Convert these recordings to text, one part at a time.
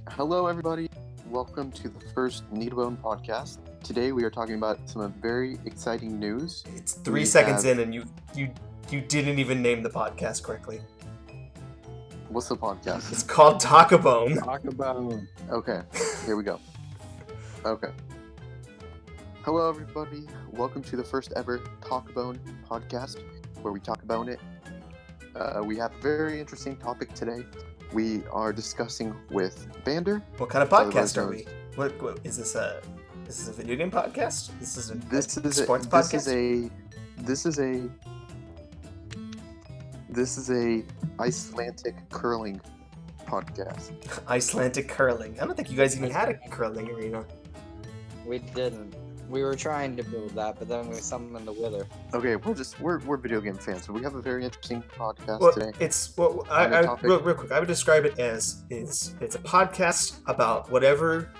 Hello, everybody. Welcome to the first Needbone podcast. Today, we are talking about some very exciting news. It's 3 seconds in, and you didn't even name the podcast correctly. What's the podcast? It's called Taco Bone. Taco Bone. Okay, here we go. Okay. Hello, everybody. Welcome to the first ever Taco Bone podcast, where we talk about it. We have a very interesting topic today. We are discussing with Vander. What kind of podcast are we? What is this? Is this a video game podcast? This is a sports podcast. This is a Icelandic curling podcast. Icelandic curling. I don't think you guys even had a curling arena. We didn't. We were trying to build that, but then we summoned the wither. Okay, we're video game fans, so we have a very interesting podcast today. Real quick. I would describe it as it's a podcast about whatever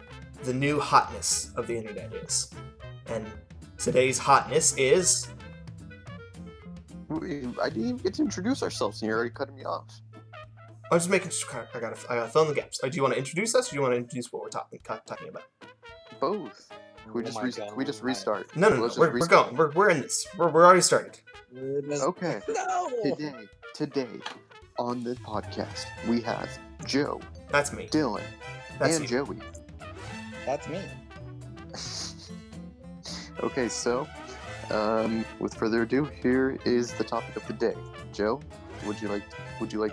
the new hotness of the internet is, and today's hotness is. I didn't even get to introduce ourselves, and you're already cutting me off. I'm just making. I gotta fill in the gaps. Do you want to introduce us, or do you want to introduce what we're talking about? Both. We just restart. No. We're going. We're in this. We're already started. Okay. No. Today, on the podcast, we have Joe. That's me. Dylan. That's and you. Joey. That's me. Okay, so, with further ado, here is the topic of the day. Joe, would you like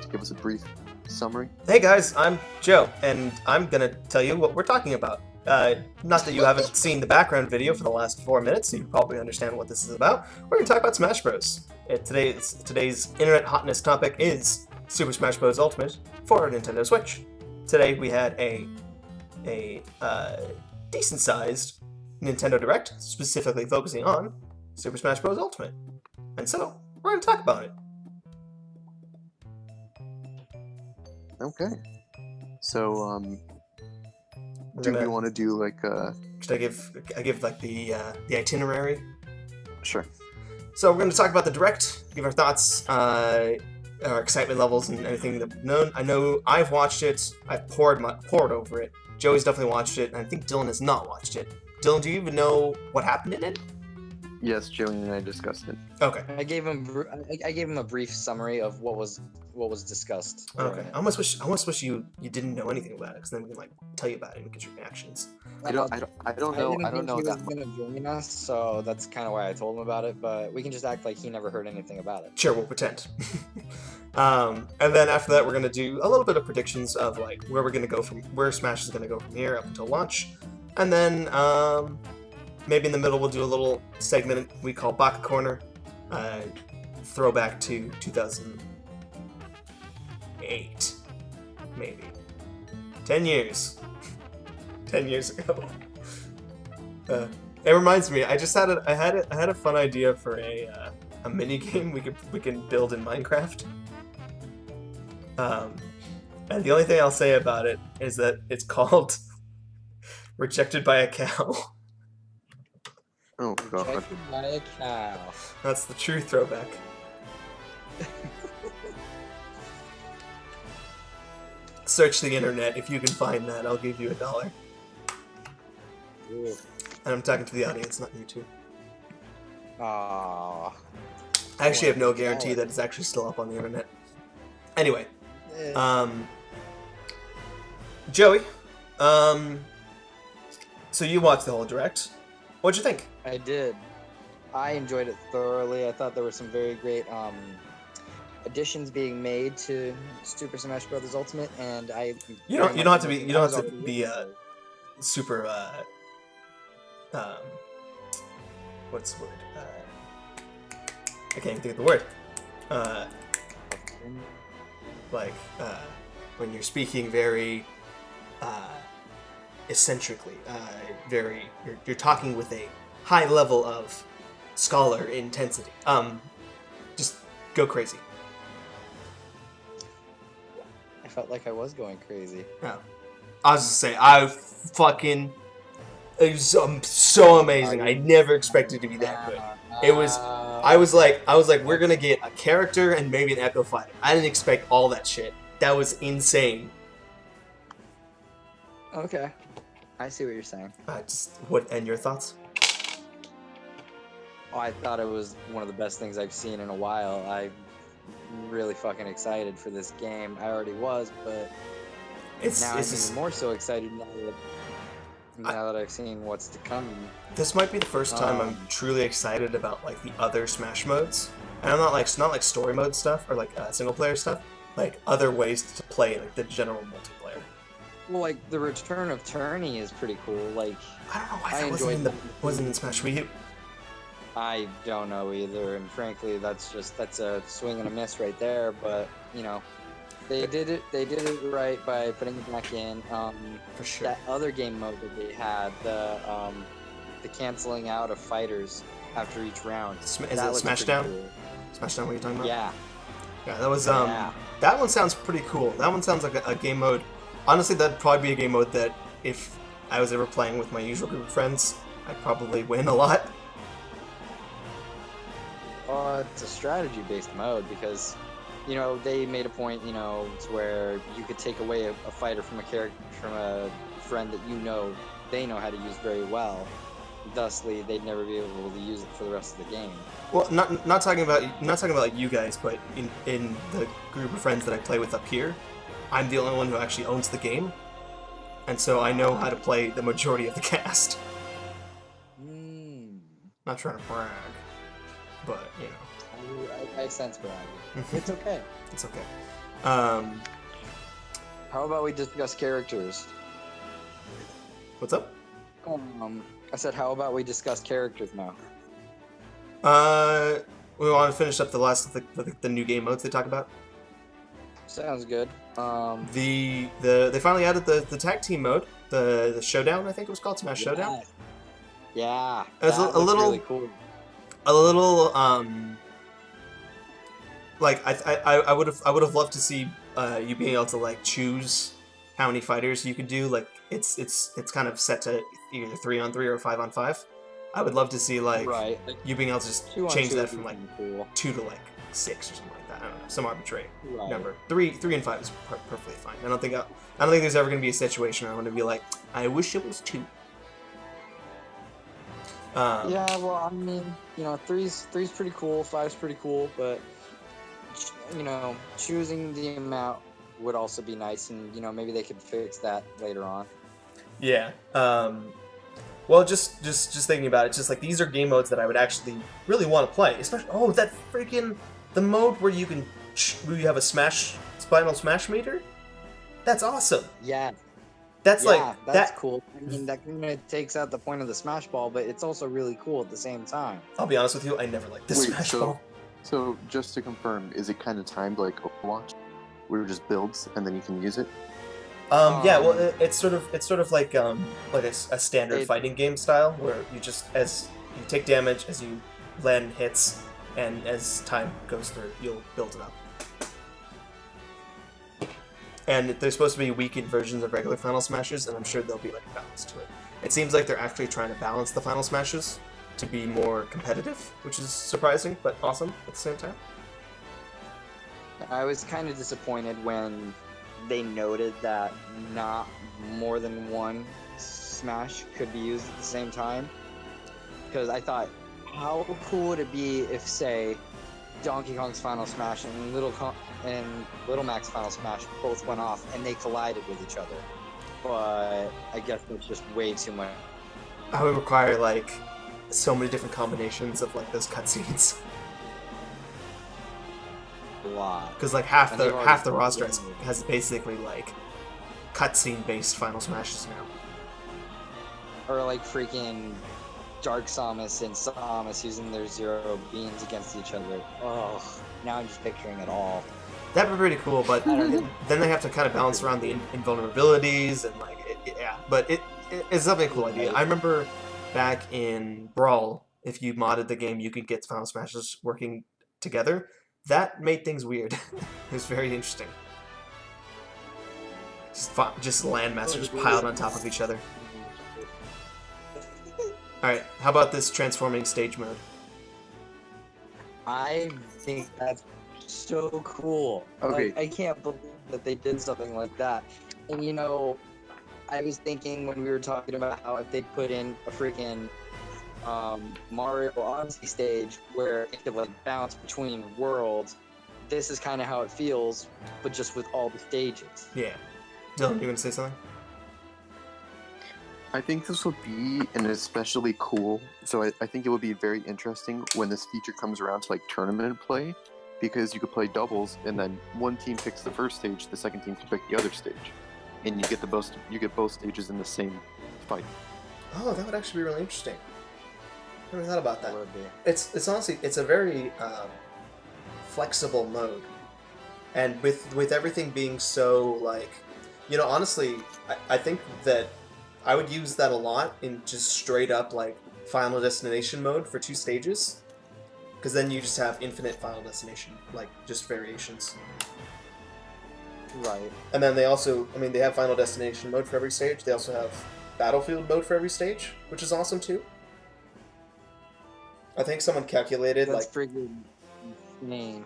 to give us a brief summary? Hey guys, I'm Joe, and I'm gonna tell you what we're talking about. Not that you haven't seen the background video for the last 4 minutes, so you probably understand what this is about. We're going to talk about Smash Bros. Today's internet hotness topic is Super Smash Bros. Ultimate for Nintendo Switch. Today we had a decent-sized Nintendo Direct, specifically focusing on Super Smash Bros. Ultimate. And so, we're going to talk about it. Okay. So, do we want to do like Should I give like the itinerary? Sure. So we're going to talk about the Direct, give our thoughts, our excitement levels, and anything that we've known. I know I've watched it. I've poured over it. Joey's definitely watched it, and I think Dylan has not watched it. Dylan, do you even know what happened in it? Yes, Joey and I discussed it. Okay. I gave him a brief summary of what was discussed. Okay. I almost wish you didn't know anything about it, because then we can like tell you about it and get your reactions. I don't know. I don't know he that. was gonna join us, so that's kind of why I told him about it. But we can just act like he never heard anything about it. Sure, we'll pretend. And then after that, we're gonna do a little bit of predictions of like where Smash is gonna go from here up until launch, and then maybe in the middle we'll do a little segment we call Baka Corner, throwback to 2008, maybe 10 years. 10 years ago. It reminds me. I had a fun idea for a mini game we can build in Minecraft. And the only thing I'll say about it is that it's called "Rejected by a Cow." Oh god. Rejected by a cow. That's the true throwback. Search the internet. If you can find that, I'll give you $1. Ooh. And I'm talking to the audience, not you two. Aww. I actually have no guarantee that it's actually still up on the internet. Anyway, Joey, so you watched the whole Direct. What'd you think? I did. I enjoyed it thoroughly. I thought there were some very great additions being made to Super Smash Bros. Ultimate, and you don't have to be super what's the word? I can't even think of the word. When you're speaking very eccentrically, you're talking with a high level of scholar intensity. Just go crazy. I felt like I was going crazy. Oh. I was just saying, it was so amazing. I never expected it to be that good. It was. I was like, we're gonna get a character and maybe an Echo Fighter. I didn't expect all that shit. That was insane. Okay. I see what you're saying. And your thoughts? Oh, I thought it was one of the best things I've seen in a while. I'm really fucking excited for this game. I already was, but now I'm even more so excited now that I've seen what's to come. This might be the first time I'm truly excited about like the other Smash modes, and I'm not like story mode stuff or like single player stuff, like other ways to play like the general multiplayer. Well, like the return of Tourney is pretty cool. Like I don't know why that wasn't in Smash Wii U. I don't know either, and frankly, that's a swing and a miss right there. But you know, they did it right by putting it back in. For sure. That other game mode that they had, the canceling out of fighters after each round. Is it Smashdown? Cool. Smashdown, what are you talking about? Yeah. Yeah, that was that one sounds pretty cool. That one sounds like a game mode. Honestly, that'd probably be a game mode that if I was ever playing with my usual group of friends, I'd probably win a lot. It's a strategy-based mode because, you know, they made a point, you know, to where you could take away a fighter from a friend that they know how to use very well. Thusly, they'd never be able to use it for the rest of the game. Well, not talking about like you guys, but in the group of friends that I play with up here, I'm the only one who actually owns the game, and so I know how to play the majority of the cast. Not trying to brag, but you know. I sense bragging. It's okay. It's okay. How about we discuss characters? What's up? I said, how about we discuss characters now? We want to finish up the last of the new game modes they talk about. Sounds good. They finally added the tag team mode, the showdown. I think it was called Smash Showdown. Yeah, it was a little really cool. A little like I would have loved to see you being able to like choose how many fighters you could do. Like it's kind of set to either 3-on-3 or 5-on-5. I would love to see like you being able to just change that from like 2 to like 6 or something like that. I don't know, some arbitrary number. 3 and 5 is perfectly fine. I don't think there's ever going to be a situation where I'm going to be like, I wish it was 2. Yeah, well, I mean, you know, three's pretty cool, 5's pretty cool, but you know, choosing the amount would also be nice, and you know, maybe they could fix that later on. Yeah. Well, just thinking about it, just like these are game modes that I would actually really want to play. Especially, that freaking the mode where you have a Final Smash meter. That's awesome. Yeah. That's cool. I mean, that kind of takes out the point of the Smash Ball, but it's also really cool at the same time. I'll be honest with you, I never liked the Smash Ball. So just to confirm, is it kind of timed like Overwatch, where it just builds and then you can use it? Yeah, well, it's sort of like a standard fighting game style where you just as you take damage as you land hits, and as time goes through, you'll build it up. And there's supposed to be weakened versions of regular Final Smashes, and I'm sure there'll be like a balance to it. It seems like they're actually trying to balance the Final Smashes to be more competitive, which is surprising but awesome at the same time. I was kind of disappointed when they noted that not more than one Smash could be used at the same time. Because I thought, how cool would it be if, say, Donkey Kong's Final Smash and Little Mac's Final Smash both went off and they collided with each other? But I guess that's just way too much. I would require like so many different combinations of like those cutscenes. Because like half the roster has basically like cutscene based Final Smashes now. Or like freaking Dark Samus and Samus using their zero beams against each other. Oh, now I'm just picturing it all. That'd be pretty cool, but then they have to kind of balance around the invulnerabilities and like but it's definitely a cool idea. I remember back in Brawl, if you modded the game, you could get Final Smashes working together. That made things weird. It was very interesting. Just landmasters piled on top of each other. Alright, how about this transforming stage mode? I think that's so cool. Okay. Like, I can't believe that they did something like that. And you know, I was thinking when we were talking about how if they put in a freaking Mario Odyssey stage where it could like bounce between worlds, this is kind of how it feels, but just with all the stages. Yeah. Dylan, you gonna say something? I think this will be an especially cool. So I think it will be very interesting when this feature comes around to like tournament play, because you could play doubles, and then one team picks the first stage, the second team can pick the other stage, and you get both stages in the same fight. Oh, that would actually be really interesting. I never thought about that. Would be. It's honestly, it's a very flexible mode, and with everything being so like, honestly, I think that I would use that a lot in just straight up like Final Destination mode for 2 stages, because then you just have infinite Final Destination, like just variations. Right. And then they also, they have Final Destination mode for every stage. They also have Battlefield mode for every stage, which is awesome too. I think someone calculated That's freaking insane.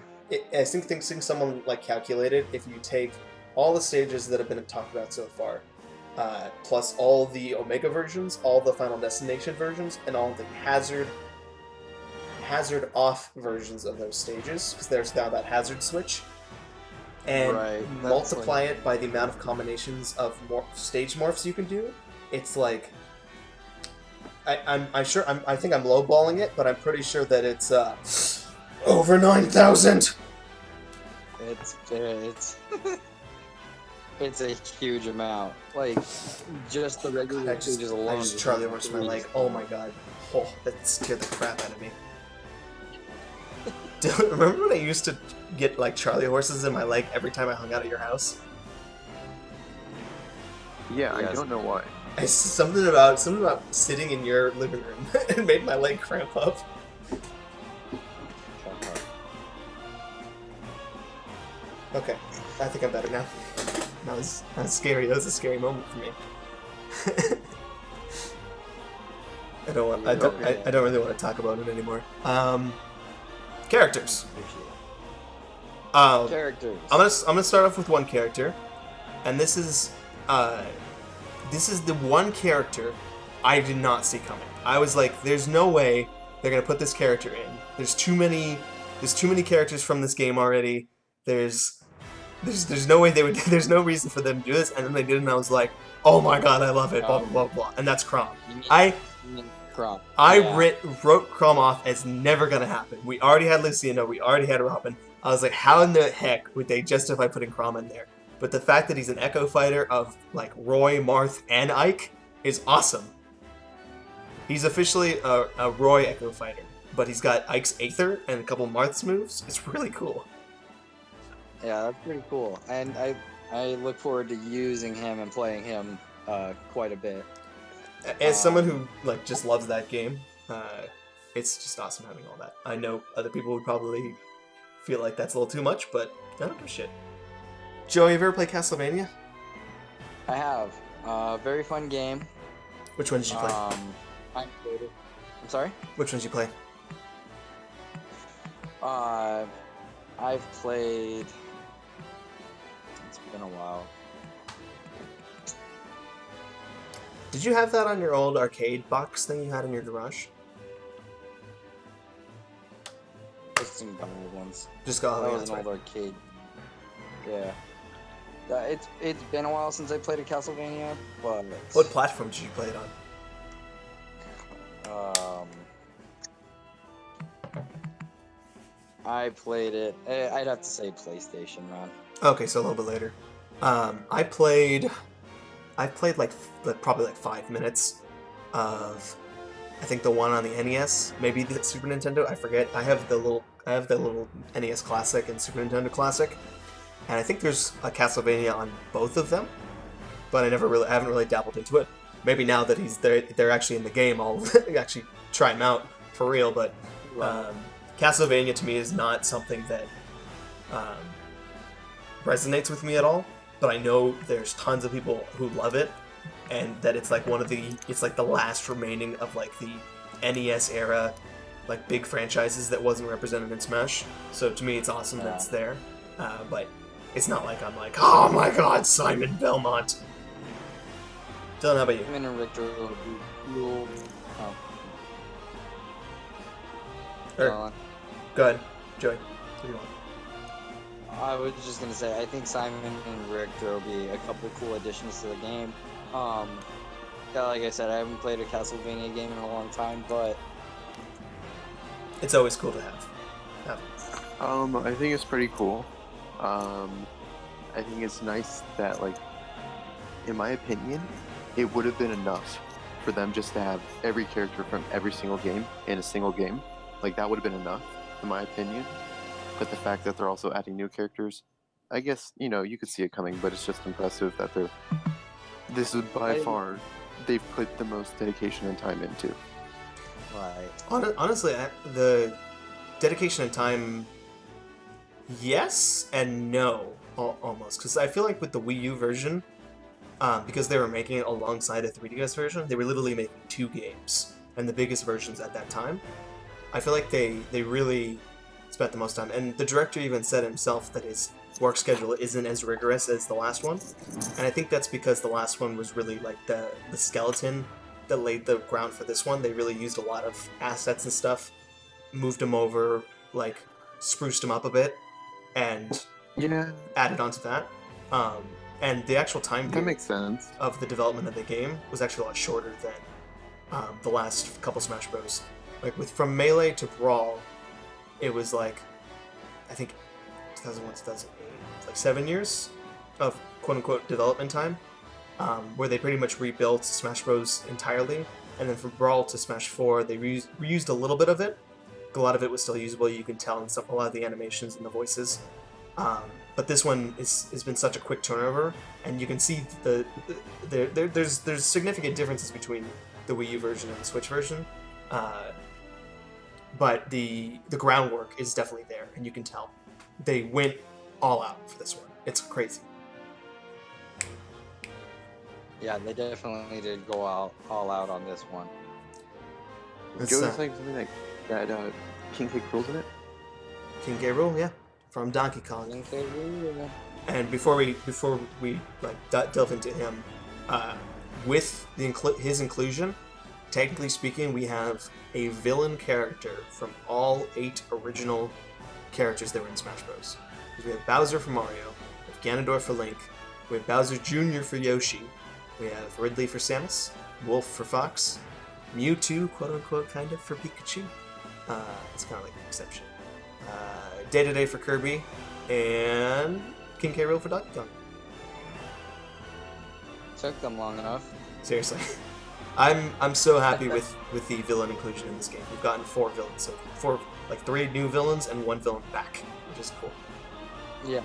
I think someone like calculated if you take all the stages that have been talked about so far, plus all the Omega versions, all the Final Destination versions, and all the hazard off versions of those stages, because there's now that hazard switch, and multiply it by the amount of combinations of stage morphs you can do. It's like I think I'm lowballing it, but I'm pretty sure that it's over 9,000. It's a huge amount. Like just the regular stages alone. I just Charlie horse my leg. Oh my god. Oh, that scared the crap out of me. Remember when I used to get like Charlie horses in my leg every time I hung out at your house? Yeah, Yes. I don't know why. Something about sitting in your living room and made my leg cramp up. Okay, I think I'm better now. That was scary. That was a scary moment for me. I don't really want to talk about it anymore. Characters. Characters. I'm gonna start off with one character, and this is the one character I did not see coming. I was like, there's no way they're gonna put this character in. There's too many characters from this game already. There's no way they would. There's no reason for them to do this, and then they did it, and I was like, oh my god, I love it. Blah blah blah blah. And that's Chrom. I wrote Chrom off as never gonna happen. We already had Luciano. We already had Robin. I was like, how in the heck would they justify putting Chrom in there? But the fact that he's an Echo Fighter of like Roy, Marth, and Ike is awesome. He's officially a Roy Echo Fighter, but he's got Ike's Aether and a couple Marth's moves. It's really cool. Yeah, that's pretty cool, and I look forward to using him and playing him quite a bit. As someone who like just loves that game, it's just awesome having all that. I know other people would probably feel like that's a little too much, but I don't give a shit. Joe, you ever played Castlevania? I have. Very fun game. Which one did you play? I played it. I'm sorry? Which ones did you play? I've played... It's been a while. Did you have that on your old arcade box thing you had in your garage? Just some old ones. Just go. That was an old arcade. Yeah. It's been a while since I played a Castlevania, but... What platform did you play it on? I played it... I'd have to say PlayStation, man. Okay, so a little bit later. I played like probably like 5 minutes of, I think the one on the NES, maybe the Super Nintendo. I forget. I have the little NES Classic and Super Nintendo Classic, and I think there's a Castlevania on both of them, but I haven't really dabbled into it. Maybe now that they're actually in the game, I'll actually try them out for real. But Castlevania to me is not something that resonates with me at all. But I know there's tons of people who love it, and that it's like the last remaining of like the NES era, like big franchises that wasn't represented in Smash. So to me, it's awesome that it's there. But it's not like I'm like, oh my god, Simon Belmont. Dylan, how about you? Simon and Richter will be cool. Oh. Or, go ahead, Joey. What do you want? I was just gonna say, I think Simon and Richter will be a couple cool additions to the game. Yeah, like I said, I haven't played a Castlevania game in a long time, but It's always cool to have. I think it's pretty cool. I think it's nice that, like, in my opinion, it would have been enough for them just to have every character from every single game in a single game. Like, that would have been enough, in my opinion. But the fact that they're also adding new characters, I guess, you could see it coming, but it's just impressive that this is by far, they've put the most dedication and time into. right. Honestly, the dedication and time, yes and no, almost. Because I feel like with the Wii U version, because they were making it alongside a 3DS version, they were literally making 2 games, and the biggest versions at that time. I feel like they really spent the most time, and the director even said himself that his work schedule isn't as rigorous as the last one, and I think that's because the last one was really like the skeleton that laid the ground for this one. They really used a lot of assets and stuff, moved them over, like spruced them up a bit, and added onto that. And the actual time That makes sense. of the development of the game was actually a lot shorter than the last couple Smash Bros. Like from Melee to Brawl, it was like, I think 2001, 2008, like 7 years of quote-unquote development time, where they pretty much rebuilt Smash Bros. Entirely. And then from Brawl to Smash 4, they reused a little bit of it. A lot of it was still usable, you can tell in a lot of the animations and the voices. But this one has been such a quick turnover, and you can see there's significant differences between the Wii U version and the Switch version. But the groundwork is definitely there, and you can tell. They went all out for this one. It's crazy. Yeah, they definitely did go all out on this one. Joe was saying something like that King K. Rool's in it? King K. Rool, yeah, from Donkey Kong. Okay, yeah. And before we like delve into him, with his inclusion, technically speaking, we have a villain character from all 8 original characters that were in Smash Bros. We have Bowser for Mario, we have Ganondorf for Link, we have Bowser Jr. for Yoshi, we have Ridley for Samus, Wolf for Fox, Mewtwo, quote-unquote, kind of, for Pikachu. It's kind of like an exception. Day-to-Day for Kirby, and King K. Rool for Donkey Kong. Took them long enough. Seriously. I'm so happy with the villain inclusion in this game. We've gotten 4 villains, so 3 new villains and 1 villain back, which is cool. Yeah.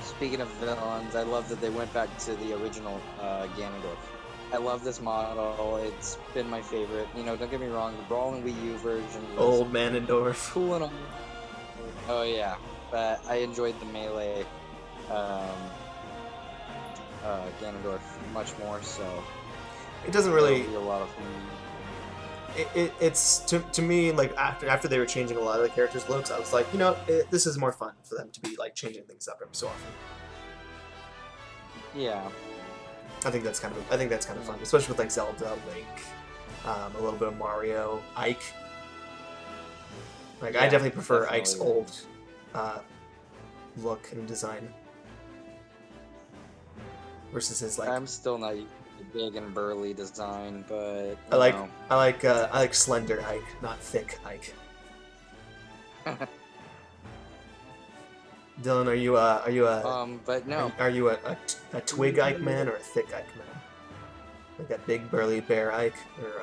Speaking of villains, I love that they went back to the original Ganondorf. I love this model. It's been my favorite. Don't get me wrong, the Brawl and Wii U version was Old Manendorf. cool and all. Oh yeah, but I enjoyed the Melee Ganondorf much more. So It doesn't really. it'll be a lot of fun. It's to me, like after they were changing a lot of the characters' looks, I was like, this is more fun for them to be like changing things up every so often. Yeah. I think that's kind of fun, especially with like Zelda, Link, a little bit of Mario, Ike. Like I definitely prefer Ike's old look and design versus his like. I'm still not used to the big and burly design, but I like slender Ike, not thick Ike. Dylan, are you but no. Are you a twig Ike man or a thick Ike man? Like that big burly bear Ike, or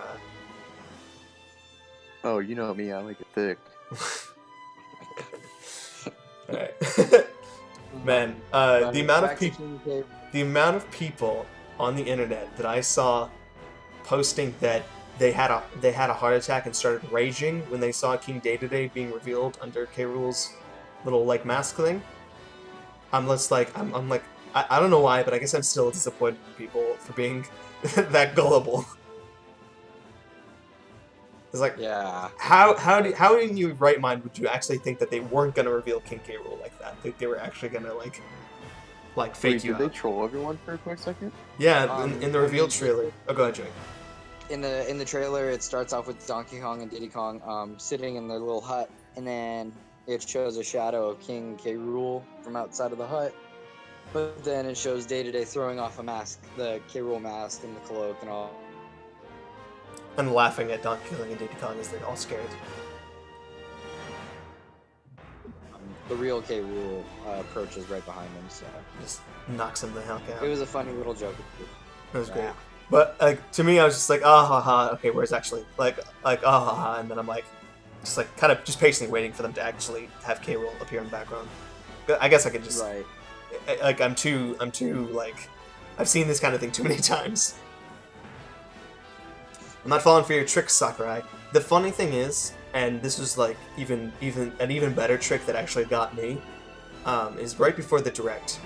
Oh, you know me, I like it thick. Alright. Man, the amount of people on the internet that I saw posting that they had a heart attack and started raging when they saw King Day-to-Day being revealed under K. Rool's little like mask thing. I'm just like I don't know why, but I guess I'm still disappointed in people for being that gullible. It's like, Yeah. How in your right mind would you actually think that they weren't gonna reveal King K. Rool like that? They were actually gonna like like fake Wait, you did they out. troll everyone for a quick second? Yeah, in the reveal trailer. Oh, go ahead, Jake. In the trailer, it starts off with Donkey Kong and Diddy Kong sitting in their little hut, and then it shows a shadow of King K. Rool from outside of the hut. But then it shows Day-to-Day throwing off a mask, the K. Rool mask and the cloak and all. And laughing at Donkey Kong and Diddy Kong as they're all scared. The real K. Rool approaches right behind them, so Just knocks him the hell out. it was a funny little joke. It was great. Yeah. But to me, I was just like, ah ha ha. Okay, where's actually like ah ha ha, and then I'm like, just like kind of just patiently waiting for them to actually have K. Rool appear in the background. But I guess I could just Right. like I'm too like I've seen this kind of thing too many times. I'm not falling for your tricks, Sakurai. The funny thing is, and this was like even an even better trick that actually got me, is right before the direct.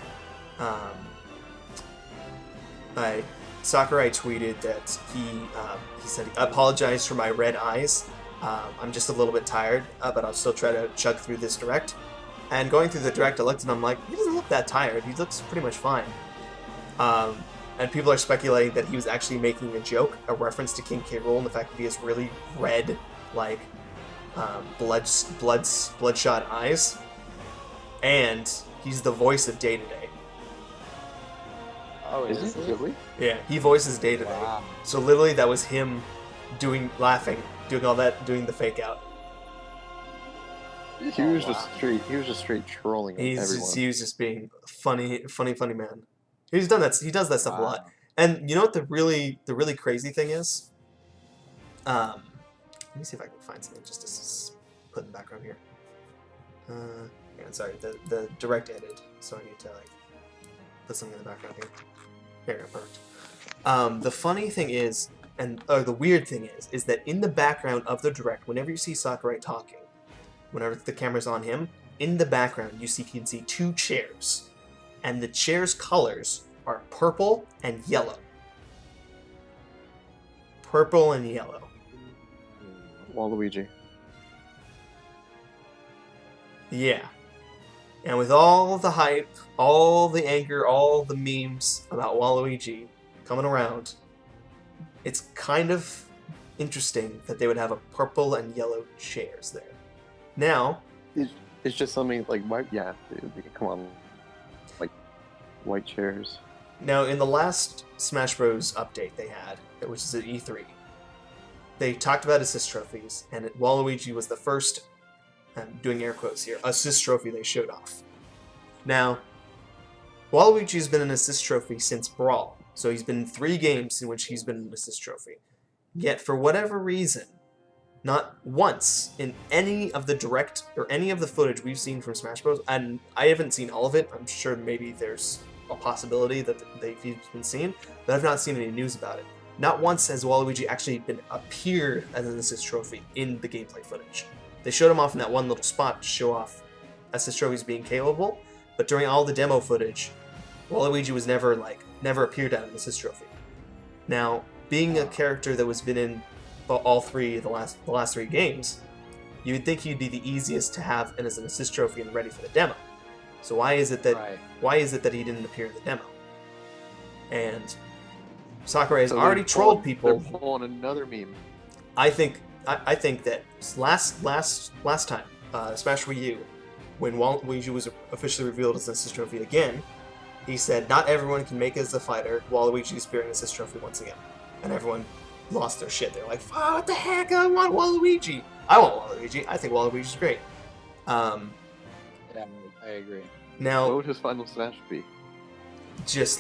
Sakurai tweeted that he said, "I apologize for my red eyes. I'm just a little bit tired, but I'll still try to chug through this direct." And going through the direct, I looked and I'm like, he doesn't look that tired. He looks pretty much fine. And people are speculating that he was actually making a joke, a reference to King K. Rool, and the fact that he has really red, like bloodshot eyes, and he's the voice of Day-to-Day. Oh, Is it really? Yeah, he voices Day-to-Day. Wow. So literally, that was him laughing, doing all that, doing the fake out. He was just straight trolling everyone. He was just being funny man. He does that stuff a lot. Wow. And you know what the really crazy thing is? Let me see if I can find something just to put in the background here. Yeah, sorry, the direct ended, so I need to like put something in the background here. There we go, perfect. The funny thing is, the weird thing is that in the background of the direct, whenever you see Sakurai talking, whenever the camera's on him, in the background you can see two chairs, and the chairs' colors are purple and yellow. Purple and yellow. Waluigi. Yeah. And with all the hype, all the anger, all the memes about Waluigi coming around, it's kind of interesting that they would have a purple and yellow chairs there. Now, It's just something like white. Yeah, come on, like white chairs. Now, in the last Smash Bros. Update they had, which is at E3, they talked about assist trophies, and Waluigi was the first, I'm doing air quotes here, assist trophy they showed off. Now, Waluigi's been an assist trophy since Brawl, so he's been in 3 games in which he's been an assist trophy. Yet, for whatever reason, not once in any of the direct or any of the footage we've seen from Smash Bros., and I haven't seen all of it, I'm sure maybe there's a possibility that he's been seen, but I've not seen any news about it. Not once has Waluigi actually appeared as an assist trophy in the gameplay footage. They showed him off in that one little spot to show off assist trophies being capable, but during all the demo footage, Waluigi was never appeared as an assist trophy. Now, being a character that was been in all 3 the last 3 games, you would think he'd be the easiest to have as an assist trophy and ready for the demo. So why is it that he didn't appear in the demo? And Sakurai has already trolled people. They're pulling another meme. I think that last time, Smash Wii U, when Waluigi was officially revealed as an assist trophy again, he said not everyone can make it as a fighter. Waluigi's bearing an assist trophy once again, and everyone lost their shit. They're like, oh, what the heck? I want Waluigi. I want Waluigi. I think Waluigi's great. Yeah, I agree. Now, What would his final Smash be? just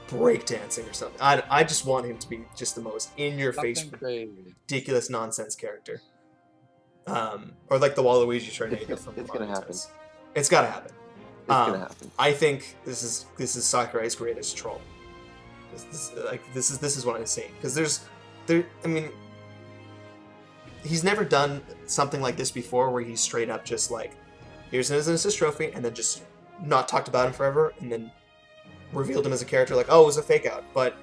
breakdancing or something. I just want him to be just the most in-your-face, Something crazy. ridiculous nonsense character. Or like the Waluigi tornado from it's Mario gonna happen. Tennis. It's gotta happen. It's gonna happen. I think this is Sakurai's greatest troll. This is what I'm saying, because I mean, he's never done something like this before, where he's straight up just like, here's an assist trophy, and then just not talked about him forever, and then revealed him as a character like, oh, it was a fake out. But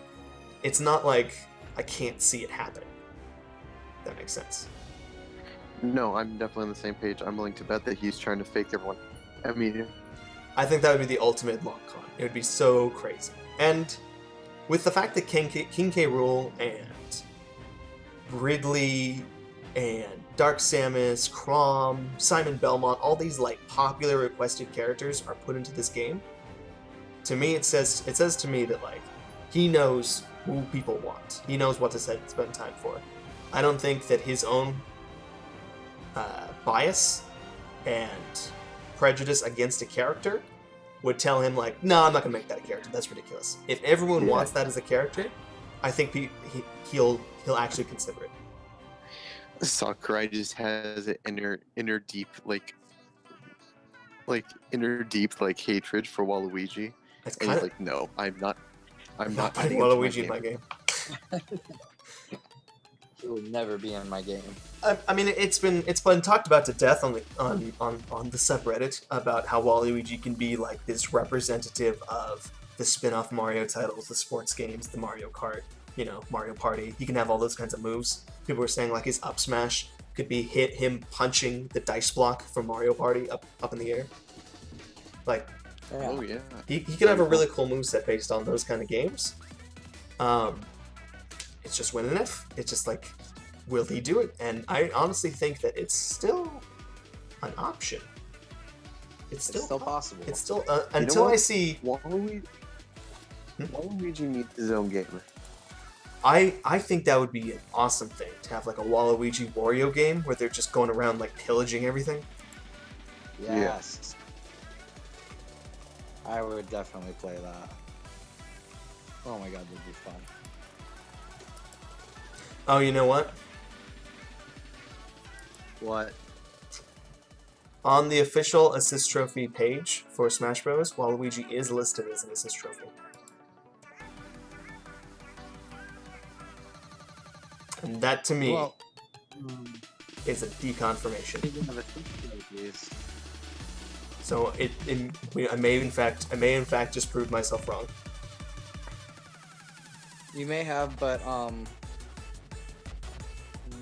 it's not like I can't see it happening. If that makes sense. No, I'm definitely on the same page. I'm willing to bet that he's trying to fake everyone. I mean, I think that would be the ultimate long con. It would be so crazy. And with the fact that King K. Rool and Ridley and Dark Samus, Chrom, Simon Belmont, all these like popular requested characters are put into this game. To me, it says to me that like he knows who people want. He knows what to spend time for. I don't think that his own bias and prejudice against a character would tell him like, no, I'm not gonna make that a character. That's ridiculous. If everyone wants that as a character, I think he'll actually consider it. Sakurai just has an inner deep hatred for Waluigi, and he's like, no, I'm not putting Waluigi in my game. He will never be in my game. I mean, it's been talked about to death on the subreddit about how Waluigi can be like this representative of the spin-off Mario titles, the sports games, the Mario Kart, Mario Party. He can have all those kinds of moves. People were saying like his up smash could be him punching the dice block from Mario Party up in the air. Like, oh yeah, he could have a really cool moveset based on those kind of games. It's just when and if. It's just like, will he do it? And I honestly think that it's still an option. It's still possible. It's still until I see Waluigi needs his own game. I think that would be an awesome thing to have like a Waluigi Wario game where they're just going around like pillaging everything. Yes. I would definitely play that. Oh my god, that'd be fun. Oh, you know what? What? On the official assist trophy page for Smash Bros, Waluigi is listed as an assist trophy. And that to me is a deconfirmation. So I may in fact just prove myself wrong. You may have, but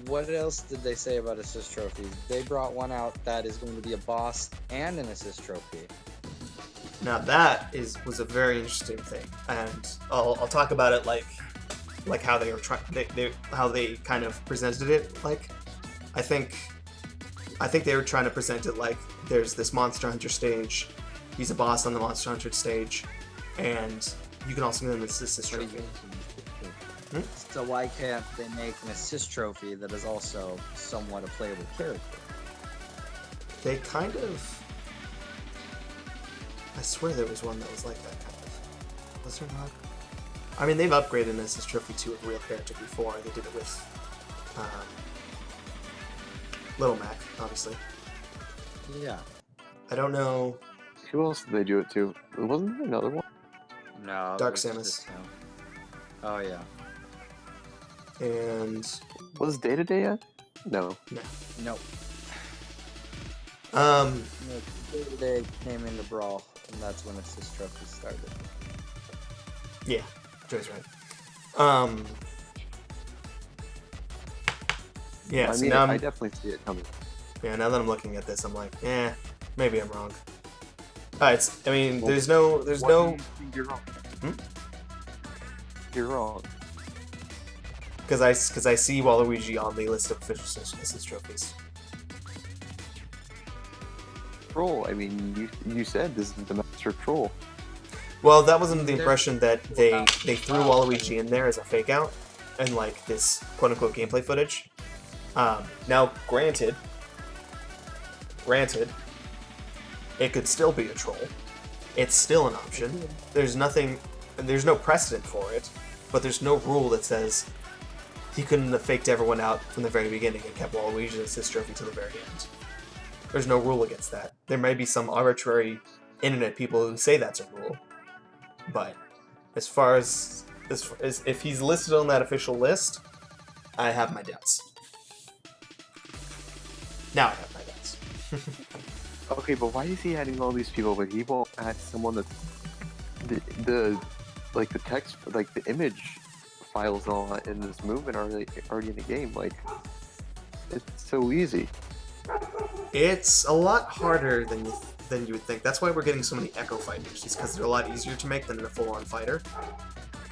what else did they say about assist trophies? They brought one out that is going to be a boss and an assist trophy. Now that was a very interesting thing, and I'll talk about it like how they were how they kind of presented it. Like, I think they were trying to present it like there's this Monster Hunter stage. He's a boss on the Monster Hunter stage, and you can also get an assist trophy. So why can't they make an assist trophy that is also somewhat a playable character? They kind of... I swear there was one that was like that kind of. Was there not? I mean, they've upgraded an assist trophy to a real character before. They did it with Little Mac, obviously. Yeah. I don't know. Who else did they do it to? Wasn't there another one? No. Dark Samus. Oh yeah. And was Day-to-Day yet? No. Nope. No, Day came into Brawl, and that's when assist trophy started. Yeah, Joe's right. Yeah, I so mean, now I definitely see it coming. Yeah, now that I'm looking at this, I'm like, maybe I'm wrong. There's no. You're wrong. You're wrong. Because I see Waluigi on the list of official assist trophies. Troll. I mean, you said this is the Master Troll. Well, that wasn't the impression that they threw Waluigi in there as a fake out and like this quote unquote gameplay footage. Now, granted, it could still be a troll. It's still an option. There's no precedent for it, but there's no rule that says he couldn't have faked everyone out from the very beginning and kept Waluigi's assist trophy till the very end. There's no rule against that. There may be some arbitrary internet people who say that's a rule, but as far as if he's listed on that official list, I have my doubts. Now I have my doubts. Okay, but why is he adding all these people, but he won't add someone that's the text, like the image files and all that in this movement are already in the game? Like, it's so easy. It's a lot harder than you would think. That's why we're getting so many Echo Fighters. It's because they're a lot easier to make than a full-on fighter.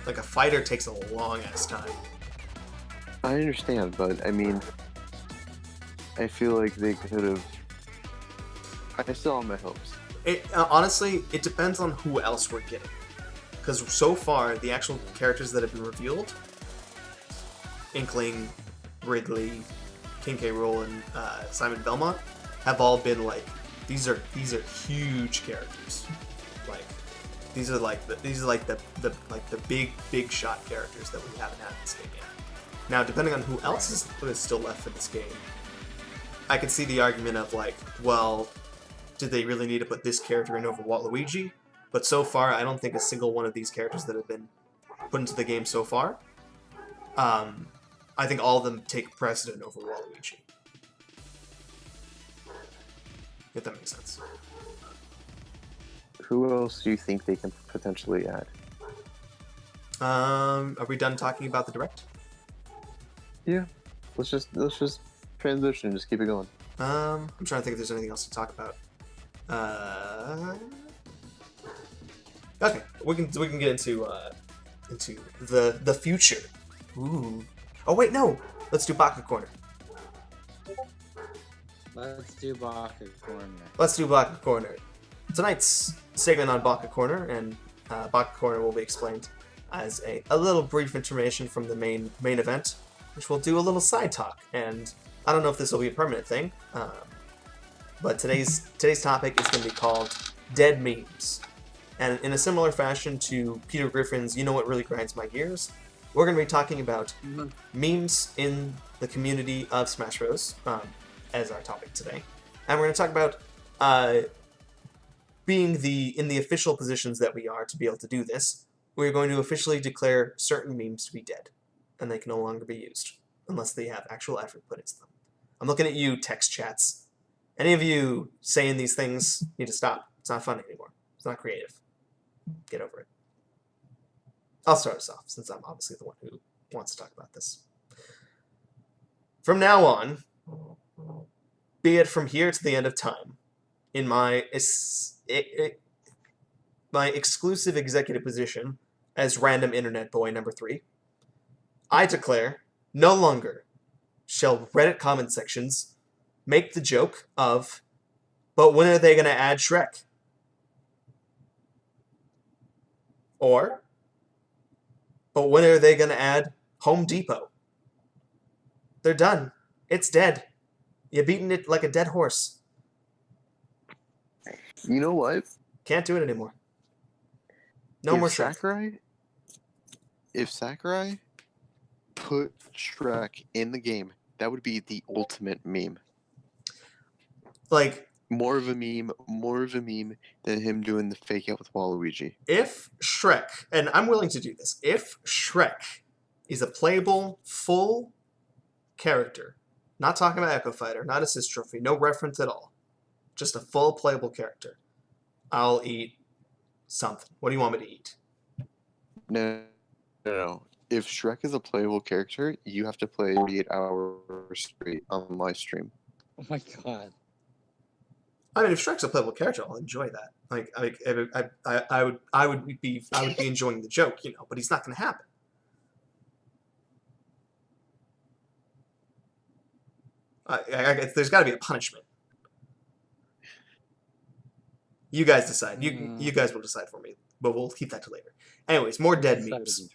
Like, a fighter takes a long-ass time. I understand, but I mean, I feel like they could have. I still have my hopes. Honestly, it depends on who else we're getting. Because so far, the actual characters that have been revealed, Inkling, Ridley, King K. Rool, and Simon Belmont, have all been like, these are huge characters. Like, these are the big shot characters that we haven't had in this game yet. Now, depending on who else is still left for this game, I could see the argument of like, well, did they really need to put this character in over Waluigi? But so far, I don't think a single one of these characters that have been put into the game so far, I think all of them take precedent over Waluigi. If that makes sense. Who else do you think they can potentially add? Are we done talking about the direct? Yeah. Let's just transition. Just keep it going. I'm trying to think if there's anything else to talk about. Okay, we can get into the future. Ooh. Oh wait, no. Let's do Baka Corner. Let's do Baka Corner. Let's do Baka Corner. Tonight's segment on Baka Corner, and Baka Corner will be explained as a little brief information from the main event, which will do a little side talk. And I don't know if this will be a permanent thing, but today's topic is going to be called Dead Memes. And in a similar fashion to Peter Griffin's You Know What Really Grinds My Gears, we're going to be talking about memes in the community of Smash Bros. As our topic today. And we're going to talk about being in the official positions that we are to be able to do this. We're going to officially declare certain memes to be dead, and they can no longer be used unless they have actual effort put into them. I'm looking at you, text chats. Any of you saying these things need to stop. It's not funny anymore. It's not creative. Get over it. I'll start us off, since I'm obviously the one who wants to talk about this. From now on, be it from here to the end of time, in my exclusive executive position as random internet boy number 3, I declare no longer shall Reddit comment sections make the joke of, but when are they going to add Shrek? Or, but when are they going to add Home Depot? They're done. It's dead. You've beaten it like a dead horse. You know what? Can't do it anymore. No more Shrek. If Sakurai put Shrek in the game, that would be the ultimate meme. Like, more of a meme than him doing the fake out with Waluigi. If Shrek, and I'm willing to do this, if Shrek is a playable, full character, not talking about Echo Fighter, not assist trophy, no reference at all, just a full playable character, I'll eat something. What do you want me to eat? No. If Shrek is a playable character, you have to play 48 hours straight on live stream. Oh my god. I mean, if Shrek's a playable character, I'll enjoy that. I would be enjoying the joke, but he's not going to happen. There's got to be a punishment. You guys decide. You guys will decide for me, but we'll keep that to later. Anyways, more dead memes.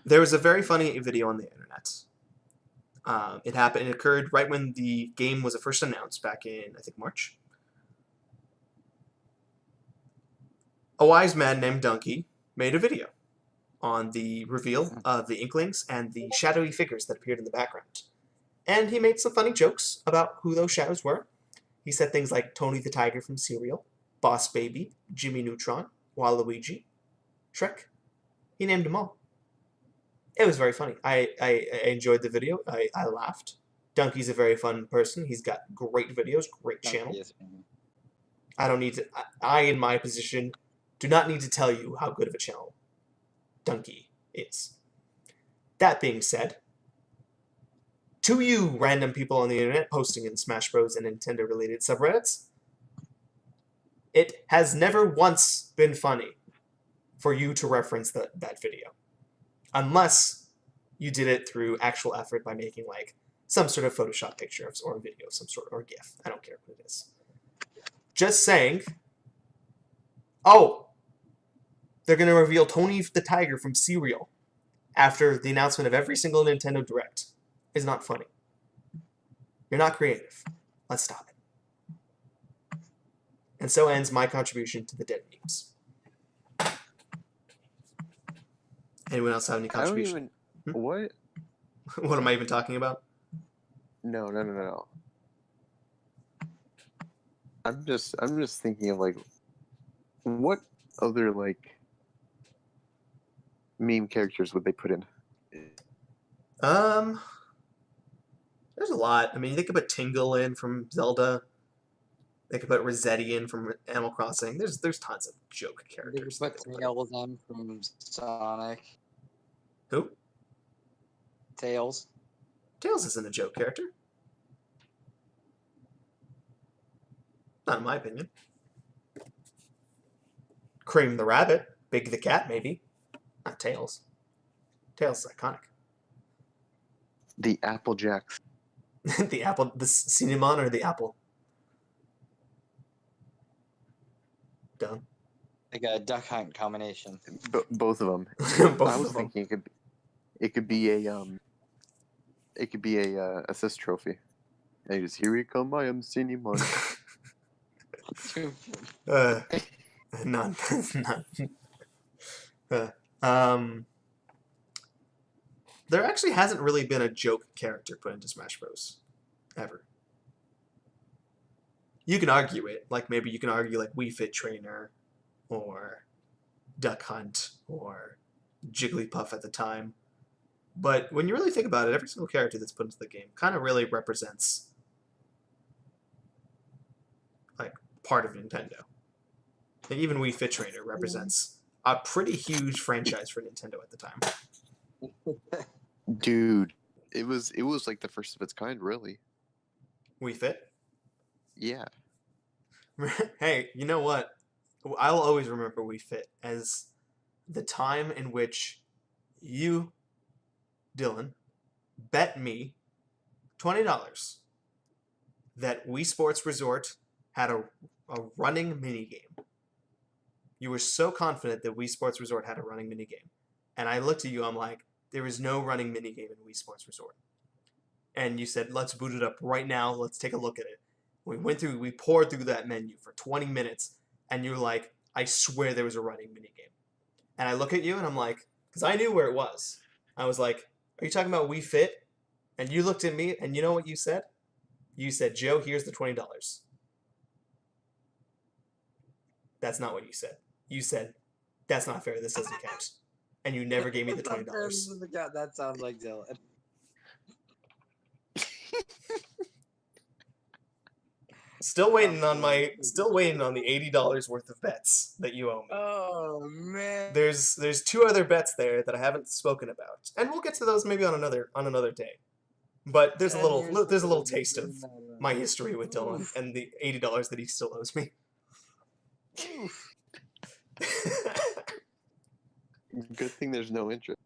There was a very funny video on the internet. It occurred right when the game was first announced back in, I think, March. A wise man named Donkey made a video on the reveal of the Inklings and the shadowy figures that appeared in the background. And he made some funny jokes about who those shadows were. He said things like Tony the Tiger from Serial, Boss Baby, Jimmy Neutron, Waluigi, Shrek. He named them all. It was very funny. I enjoyed the video. I laughed. Donkey's a very fun person. He's got great videos, great channel. I don't need to... I, in my position, do not need to tell you how good of a channel Donkey is. That being said, to you random people on the internet posting in Smash Bros. And Nintendo-related subreddits, It has never once been funny for you to reference that video. Unless you did it through actual effort by making like some sort of Photoshop picture or a video of some sort or a GIF. I don't care what it is. Just saying, oh, they're going to reveal Tony the Tiger from Serial after the announcement of every single Nintendo Direct is not funny. You're not creative. Let's stop it. And so ends my contribution to the dead memes. Anyone else have any contribution? I don't even... What? What am I even talking about? No. I'm just thinking of like, what other like meme characters would they put in? There's a lot. I mean, they could put Tingle in from Zelda. They could put Rossetti in from Animal Crossing. There's tons of joke characters. They could put Tails in from Sonic. Who? Tails. Tails isn't a joke character. Not in my opinion. Cream the Rabbit. Big the Cat, maybe. Not Tails. Tails is iconic. The Applejacks. The apple, the cinnamon or the apple? Done. Like a Duck Hunt combination. Both of them. I was thinking it could be a assist trophy. And just, here we come, I am cinnamon. None. There actually hasn't really been a joke character put into Smash Bros. Ever. You can argue it. Like, maybe you can argue, like, Wii Fit Trainer, or Duck Hunt, or Jigglypuff at the time. But when you really think about it, every single character that's put into the game kind of really represents, like, part of Nintendo. Like, even Wii Fit Trainer represents a pretty huge franchise for Nintendo at the time. Dude, it was like the first of its kind, really. Wii Fit? Yeah. Hey, you know what? I'll always remember Wii Fit as the time in which you, Dylan, bet me $20 that Wii Sports Resort had a running minigame. You were so confident that Wii Sports Resort had a running minigame. And I looked at you, I'm like, there is no running minigame in Wii Sports Resort. And you said, let's boot it up right now. Let's take a look at it. We poured through that menu for 20 minutes. And you were like, I swear there was a running minigame. And I look at you and I'm like, because I knew where it was. I was like, are you talking about Wii Fit? And you looked at me and you know what you said? You said, Joe, here's the $20. That's not what you said. You said, that's not fair. This doesn't count. And you never gave me the $20. That sounds like Dylan. Still waiting on the $80 worth of bets that you owe me. Oh man. There's two other bets there that I haven't spoken about, and we'll get to those maybe on another day. But there's a little taste of my history with Dylan and the $80 that he still owes me. Good thing there's no interest.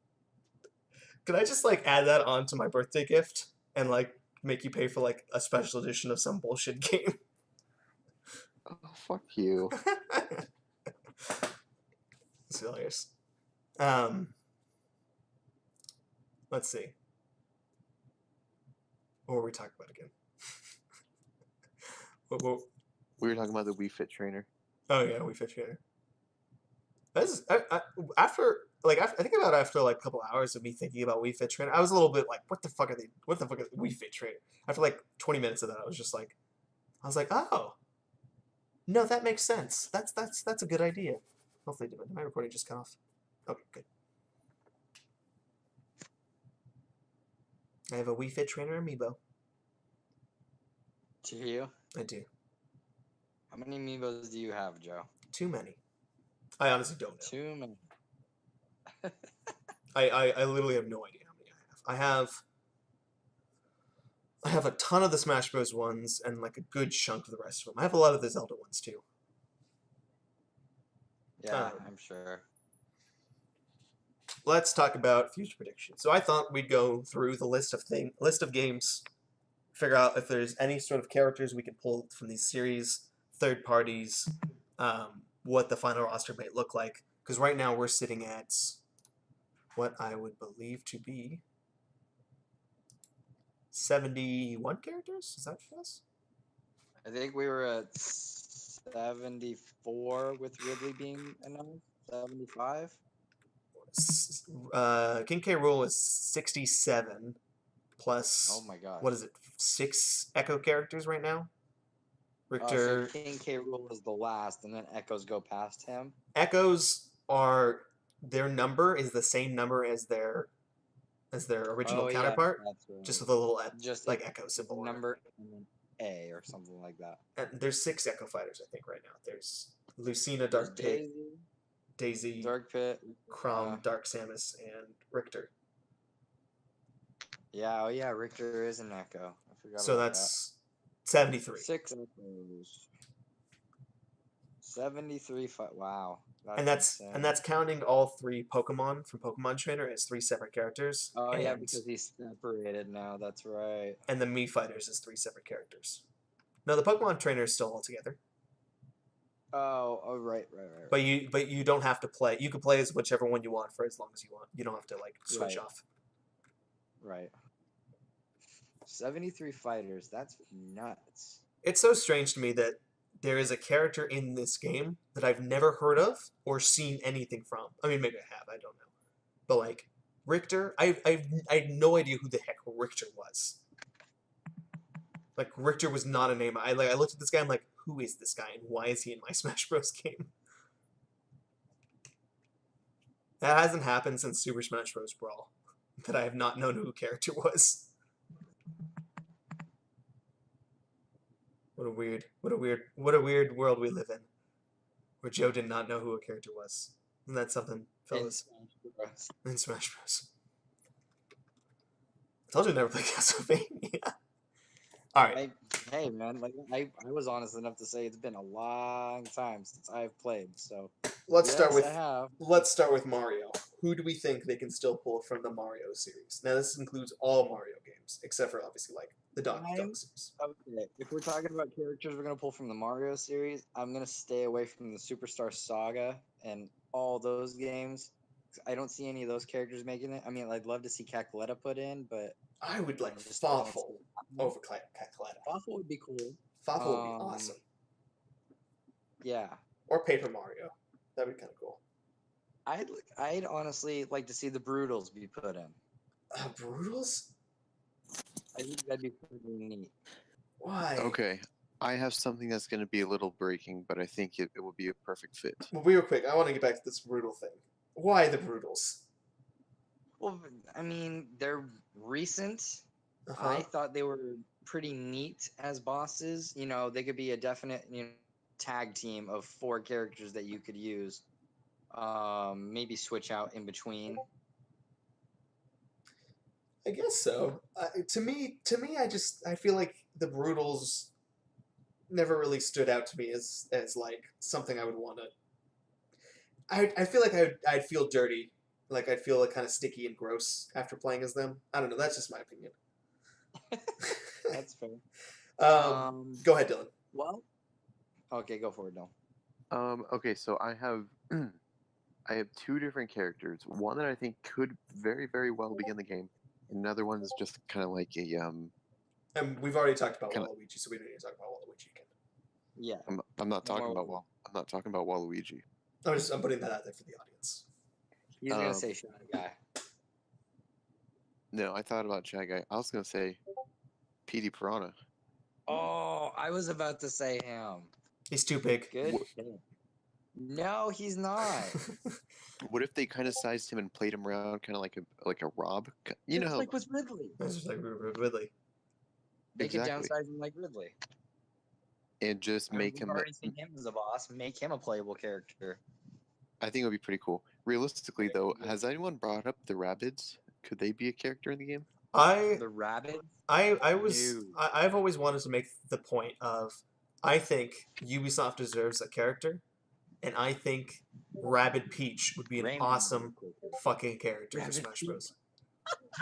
Could I just like add that on to my birthday gift and like make you pay for like a special edition of some bullshit game? Oh, fuck you. It's hilarious. Let's see. What were we talking about again? We were talking about the Wii Fit Trainer. Oh yeah, Wii Fit Trainer. After like a couple hours of me thinking about Wii Fit Trainer, I was a little bit like, what the fuck is Wii Fit Trainer? After like 20 minutes of that, I was like, oh, no, that makes sense. That's a good idea. Hopefully, did my recording just cut off? Okay, good. I have a Wii Fit Trainer amiibo. Do you? I do. How many amiibos do you have, Joe? Too many. I honestly don't know. Too many. I literally have no idea how many I have. I have a ton of the Smash Bros. Ones and like a good chunk of the rest of them. I have a lot of the Zelda ones too. Yeah, I'm sure. Let's talk about future predictions. So I thought we'd go through the list of games, figure out if there's any sort of characters we can pull from these series, third parties, what the final roster might look like. Because right now we're sitting at what I would believe to be 71 characters. Is that what it is? I think we were at 74 with Ridley being announced. 75. King K. Rool is 67 plus. Oh my gosh. What is it? 6 Echo characters right now. So Richter. King K. Rool is the last, and then Echoes go past him. Echoes are their number is the same number as their original counterpart, that's right. just with a little Just like Echo symbol. number and then A or something like that. And there's 6 Echo fighters, I think, right now. There's Lucina, There's Dark Pit, Daisy, Dark Pit, Crom, Dark Samus, and Richter. Yeah, Richter is an Echo. I forgot So about that's 73. 6 Echoes. 73 wow. And that's insane. and that's counting all 3 Pokemon from Pokemon Trainer as 3 separate characters. Oh and, yeah, because he's separated now, that's right. And the Mii fighters as 3 separate characters. No, the Pokemon Trainer is still all together. Right. But you don't have to play. You can play as whichever one you want for as long as you want. You don't have to like switch off. Right. 73 fighters. That's nuts. It's so strange to me that there is a character in this game that I've never heard of or seen anything from. I mean, maybe I have. I don't know. But like Richter, I had no idea who the heck Richter was. Like Richter was not a name. I looked at this guy. I'm like, who is this guy and why is he in my Smash Bros. Game? That hasn't happened since Super Smash Bros. Brawl that I have not known who a character was. What a weird world we live in, where Joe did not know who a character was. Isn't that something, fellas? In Smash Bros. I told you I never played Castlevania. All right. Hey man, like I was honest enough to say it's been a long time since I've played. So Let's start I with Mario. Who do we think they can still pull from the Mario series? Now this includes all Mario games, except for obviously like the Donkey Kong series. Okay, if we're talking about characters we're gonna pull from the Mario series, I'm gonna stay away from the Superstar Saga and all those games. I don't see any of those characters making it. I mean, I'd love to see Cackletta put in, but I would like Fawful over Cackletta. Fawful would be cool. Fawful would be awesome. Yeah. Or Paper Mario. That'd be kind of cool. I'd honestly like to see the Broodals be put in. Broodals? I think that'd be pretty neat. Why? Okay, I have something that's going to be a little breaking, but I think it will be a perfect fit. Well, real quick, I want to get back to this Broodal thing. Why the Broodals? Well, I mean, they're recent. I thought they were pretty neat as bosses. You know, they could be a definite tag team of 4 characters that you could use. Maybe switch out in between. I guess so. To me, I feel like the Broodals never really stood out to me as like something I would want to. I feel like I'd feel dirty, like I'd feel like kind of sticky and gross after playing as them. I don't know. That's just my opinion. That's fair. Go ahead, Dylan. Well, okay, go for it, Dylan. Okay, so I have 2 different characters. One that I think could very, very well be in the game. Another one is just kind of like a And we've already talked about Waluigi, so we don't need to talk about Waluigi again. Yeah. I'm not talking about Waluigi. I'm putting that out there for the audience. He's gonna say Shy Guy. No, I thought about Shy Guy. I was gonna say Petey Piranha. Oh, I was about to say him. He's too big. Good. No, he's not. What if they kind of sized him and played him around, kind of like a Rob? You know, like with Ridley. It's just like Ridley. They could downsize him like Ridley. And just make him. Already seen him as a boss. Make him a playable character. I think it would be pretty cool. Realistically, though, has anyone brought up the Rabbids? Could they be a character in the game? The Rabbids? I've always wanted to make the point of I think Ubisoft deserves a character, and I think Rabbid Peach would be an Raymond awesome would be cool. fucking character for Rabbid Smash Peach? Bros.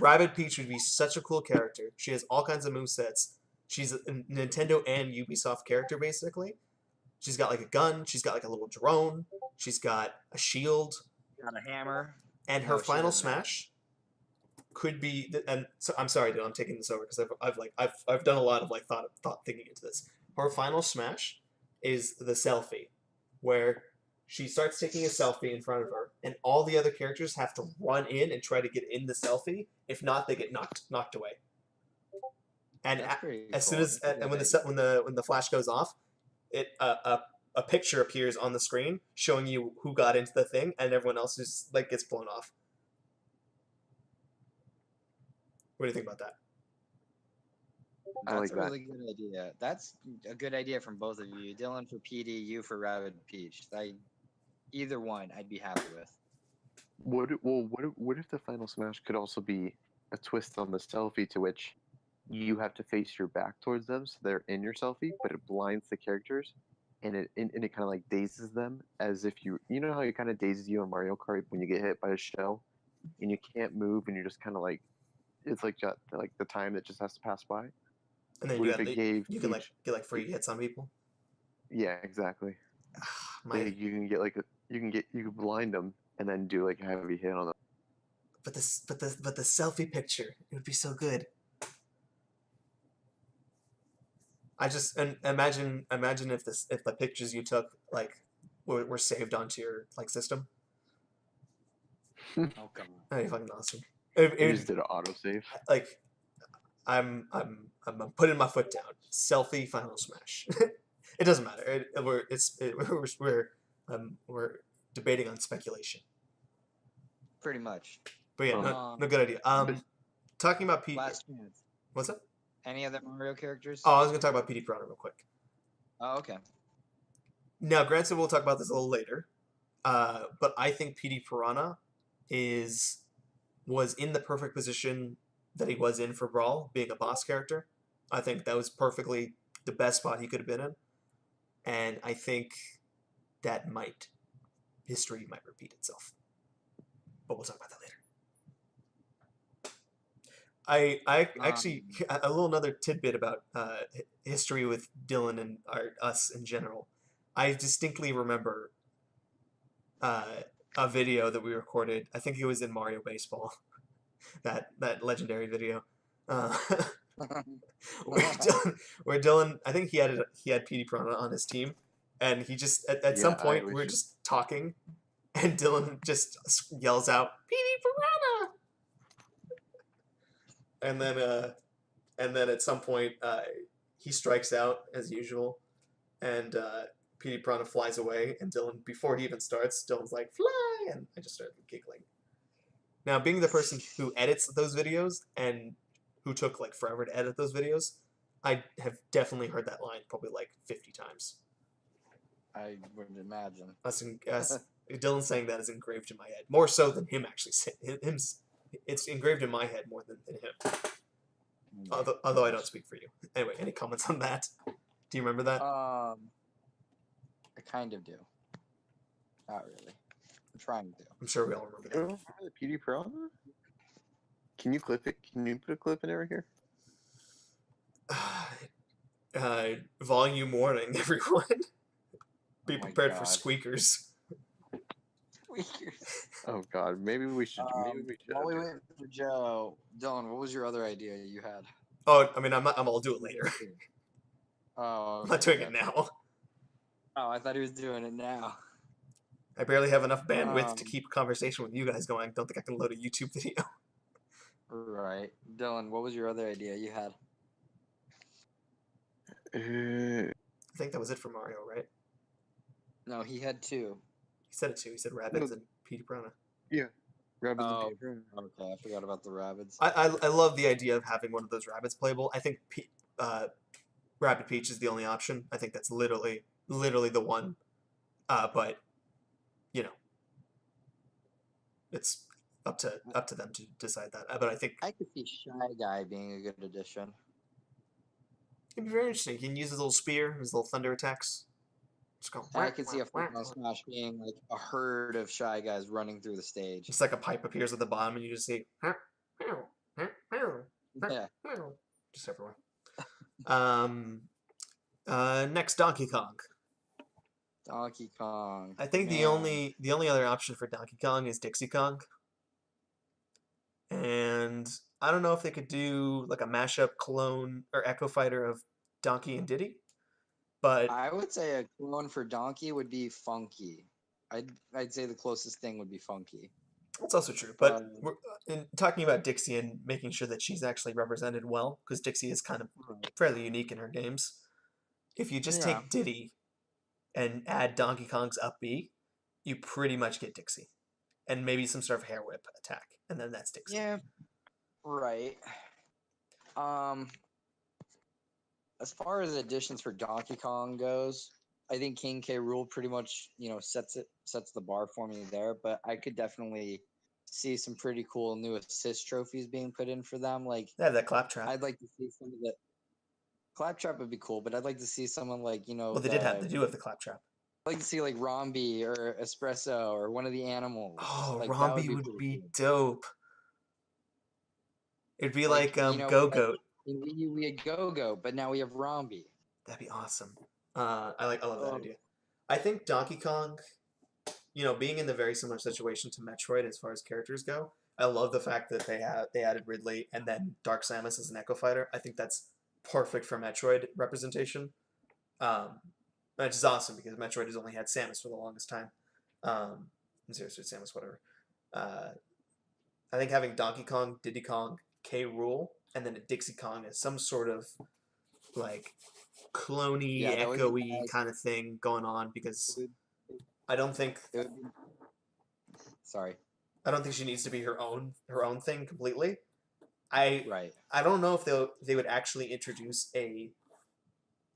Rabbid Peach would be such a cool character. She has all kinds of movesets. She's a Nintendo and Ubisoft character, basically. She's got like a gun. She's got like a little drone. She's got a shield. Got a hammer. And No, her she final doesn't have smash could be. And so, I'm sorry, dude. I'm taking this over because I've done a lot of like thought thinking into this. Her final smash is the selfie, where she starts taking a selfie in front of her, and all the other characters have to run in and try to get in the selfie. If not, they get knocked away. And That's pretty as soon cool. as That's a and good when the flash goes off, a picture appears on the screen showing you who got into the thing, and everyone else just like gets blown off. What do you think about that? I That's like a that. really good idea. That's a good idea from both of you. Dylan for PD, you for Rabbid Peach. Either one, I'd be happy with. What if the final smash could also be a twist on the selfie, to which you have to face your back towards them, so they're in your selfie, but it blinds the characters, and it kind of like dazes them, as if you know how it kind of dazes you in Mario Kart when you get hit by a shell, and you can't move, and you're just kind of like, it's like the time that just has to pass by. And then What you if got it gave you can like Peach- get like free hits on people. Yeah, exactly. My, Like, you can get you can blind them and then do like a heavy hit on them. but the selfie picture, it would be so good. I just and imagine if the pictures you took like were saved onto your like system. Oh, come on. That'd be fucking awesome. You just did an autosave. Like I'm putting my foot down. Selfie final smash. It doesn't matter. We're debating on speculation. Pretty much. But yeah, no good idea. Talking about P. Last chance. What's up? Any other Mario characters? Oh, I was gonna talk about PD Piranha real quick. Oh, okay. Now, granted, we'll talk about this a little later, but I think PD Piranha was in the perfect position that he was in for Brawl, being a boss character. I think that was perfectly the best spot he could have been in, and I think that history might repeat itself. But we'll talk about that later. I actually a little another tidbit about history with Dylan and us in general. I distinctly remember a video that we recorded. I think it was in Mario Baseball, that legendary video, where Dylan, I think he had PD Piranha on his team, and he just at some point we were just talking, and Dylan just yells out PD Piranha. And then at some point, he strikes out as usual, and PD Piranha flies away. And Dylan, before he even starts, Dylan's like, "Fly!" And I just started giggling. Now, being the person who edits those videos and who took like forever to edit those videos, I have definitely heard that line probably like 50 times. I would imagine. Dylan saying that is engraved in my head, more so than him actually saying him. It's engraved in my head more than him. Although I don't speak for you. Anyway, any comments on that? Do you remember that? I kind of do. Not really. I'm trying to. I'm sure we all remember You don't remember the PD Piranha? Can you clip it? Can you put a clip in over here? Volume warning, everyone. Be prepared for God. squeakers. Oh God, maybe we should. While we wait for Joe, Dylan, what was your other idea you had? Oh, I mean, I'll do it later. Oh, I'm not doing it now. Oh, I thought he was doing it now. I barely have enough bandwidth to keep a conversation with you guys going. I don't think I can load a YouTube video. Right, Dylan, what was your other idea you had? I think that was it for Mario, right? No, he had two. He said it too. He said rabbits and PD Piranha. Yeah, rabbits. Oh, and Piranha. okay, I forgot about the rabbits. I love the idea of having one of those rabbits playable. I think Rabbid Peach is the only option. I think that's literally the one. But you know, it's up to them to decide that. But I think I could see Shy Guy being a good addition. it'd be very interesting. He can use his little spear, his little thunder attacks. Just go. And I can see a full smash being like a herd of Shy Guys running through the stage. Just like a pipe appears at the bottom, and you just see. Yeah. Just everywhere. Next, Donkey Kong. Donkey Kong. I think the only other option for Donkey Kong is Dixie Kong. And I don't know if they could do like a mashup clone or Echo Fighter of Donkey and Diddy, but I would say a clone for Donkey would be Funky. I'd say the closest thing would be Funky. that's also true. But we're in talking about Dixie and making sure that she's actually represented well, because Dixie is kind of fairly unique in her games. If you just take Diddy and add Donkey Kong's up B, you pretty much get Dixie. And maybe some sort of hair whip attack. And then that's Dixie. Yeah. Right. As far as additions for Donkey Kong goes, I think King K. Rool pretty much, sets the bar for me there. But I could definitely see some pretty cool new assist trophies being put in for them. Like, They have that claptrap. I'd like to see some of the claptrap would be cool, but I'd like to see someone like Well, they do have the claptrap. I'd like to see like Rombi or Espresso or one of the animals. Oh, like, Rombi would be dope. It'd be like Go-Goat. We had Go-Go, but now we have Rombi. That'd be awesome. I love that idea. I think Donkey Kong, being in the very similar situation to Metroid as far as characters go, I love the fact that they added Ridley and then Dark Samus as an Echo Fighter. I think that's perfect for Metroid representation. Which is awesome because Metroid has only had Samus for the longest time. Zero Suit Samus, whatever. I think having Donkey Kong, Diddy Kong, K. Rool, and then a Dixie Kong as some sort of like clone-y, echo-y kind of thing going on, because I don't think Sorry. I don't think she needs to be her own thing completely. I Right. don't know if they would actually introduce a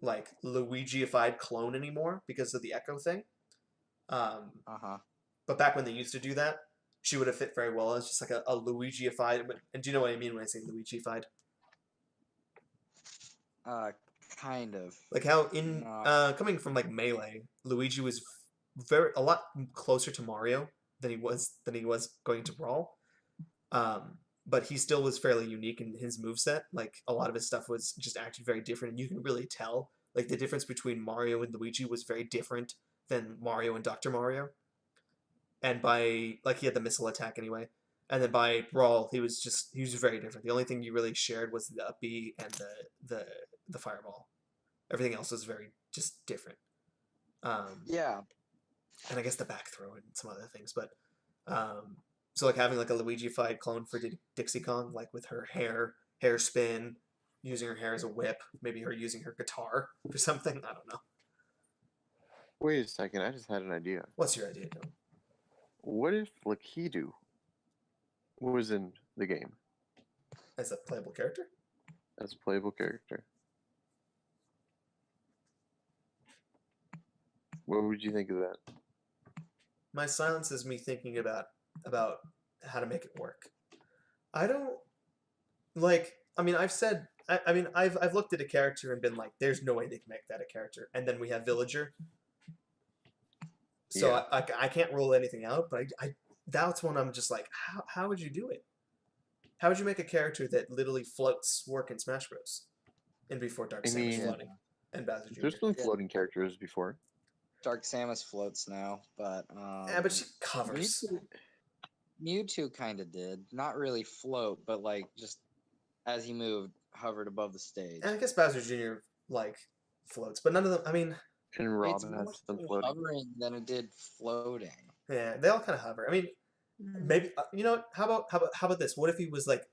like Luigi-ified clone anymore because of the Echo thing. But back when they used to do that, she would have fit very well as just like a Luigi-ified. And do you know what I mean when I say Luigi-ified? Kind of. Like how in coming from like Melee, Luigi was a lot closer to Mario than he was going to Brawl. But he still was fairly unique in his moveset. Like a lot of his stuff was just acted very different, and you can really tell like the difference between Mario and Luigi was very different than Mario and Dr. Mario. And by like he had the missile attack anyway, and then by Brawl he was very different. The only thing you really shared was the up B and the fireball. Everything else was very just different. Yeah. And I guess the back throw and some other things, but so like having like a Luigi-fied clone for Dixie Kong, like with her hair spin, using her hair as a whip, maybe her using her guitar for something. I don't know. Wait a second, I just had an idea. What's your idea, Dylan? What if Lakitu was in the game? As a playable character? As a playable character. What would you think of that? My silence is me thinking about how to make it work. I don't like. I mean, I've said. I mean, I've looked at a character and been like, "There's no way they can make that a character." And then we have Villager. So yeah. I can't rule anything out, but I that's when I'm just like, how would you do it? How would you make a character that literally floats work in Smash Bros. And before Dark Samus floating and Bowser Jr. There's been floating characters before. Dark Samus floats now, but yeah, but she covers. Mewtwo kind of did, not really float, but like just as he moved, hovered above the stage. And I guess Bowser Jr. like floats, but none of them. I mean, and Rob has them floating. Hovering than it did floating. Yeah, they all kind of hover. I mean, maybe you know how about this? What if he was like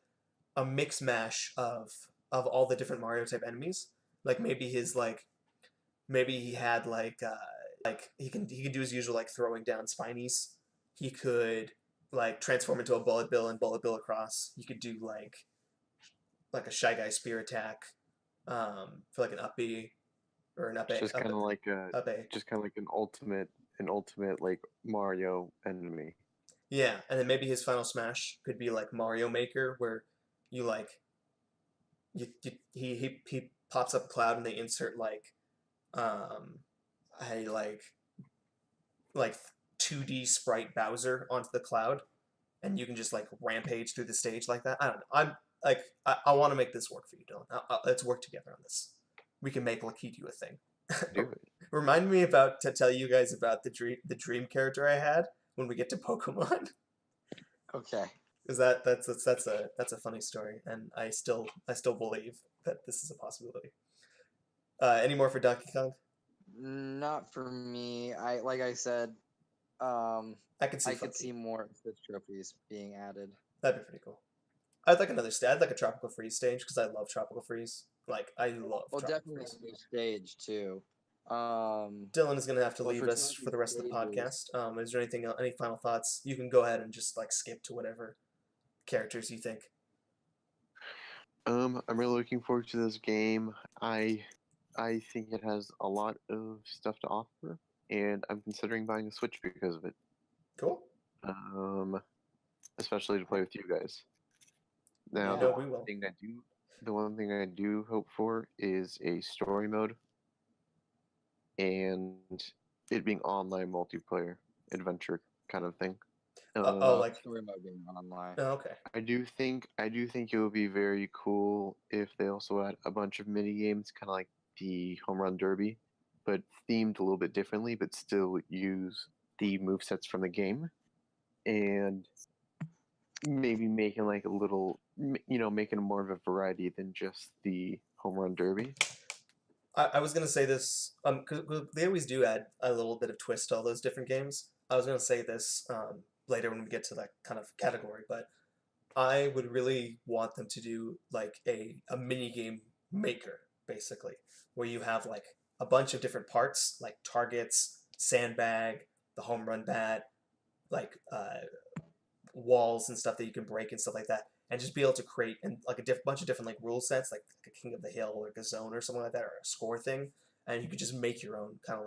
a mix mash of all the different Mario type enemies? Like maybe he had like he can do his usual like throwing down spinies. He could like transform into a Bullet Bill and Bullet Bill across. He could do like a Shy Guy spear attack for like an up B or an up A. Just kind of like an ultimate like Mario enemy. Yeah, and then maybe his final smash could be like Mario Maker, where you like he pops up a cloud and they insert like I a like 2D sprite Bowser onto the cloud, and you can just like rampage through the stage like that. I don't know. I want to make this work for you, Dylan. Let's work together on this. We can make Lakitu a thing. Do it. Remind me to tell you guys about the dream character I had when we get to Pokemon. Okay. Because that's a funny story, and I still believe that this is a possibility. Any more for Donkey Kong? Not for me. Like I said, I could see I could Funky. see more assist trophies being added. That'd be pretty cool. I'd like another stage. I'd like a Tropical Freeze stage because I love Tropical Freeze. Like I love Well, Tropical definitely Freeze. a new stage too. Dylan is gonna have to Well, leave for us some for the rest of the stages- podcast. Is there anything any final thoughts? You can go ahead and just like skip to whatever characters you think. I'm really looking forward to this game. I think it has a lot of stuff to offer, and I'm considering buying a Switch because of it. Cool. Especially to play with you guys. Now, Yeah. the we will. one thing I do hope for is a story mode, and it being online multiplayer adventure kind of thing. Like story mode being online. oh, okay. I do think it would be very cool if they also had a bunch of mini games, kind of like the Home Run Derby, but themed a little bit differently, but still use the movesets from the game, and maybe making like a little, making more of a variety than just the Home Run Derby. I was gonna say this because they always do add a little bit of twist to all those different games. I was gonna say this later when we get to that kind of category, but I would really want them to do like a mini game maker, basically, where you have like a bunch of different parts, like targets, sandbag, the home run bat, like walls and stuff that you can break and stuff like that, and just be able to create and like a bunch of different like rule sets, like a King of the Hill or a zone or something like that, or a score thing, and you could just make your own kind of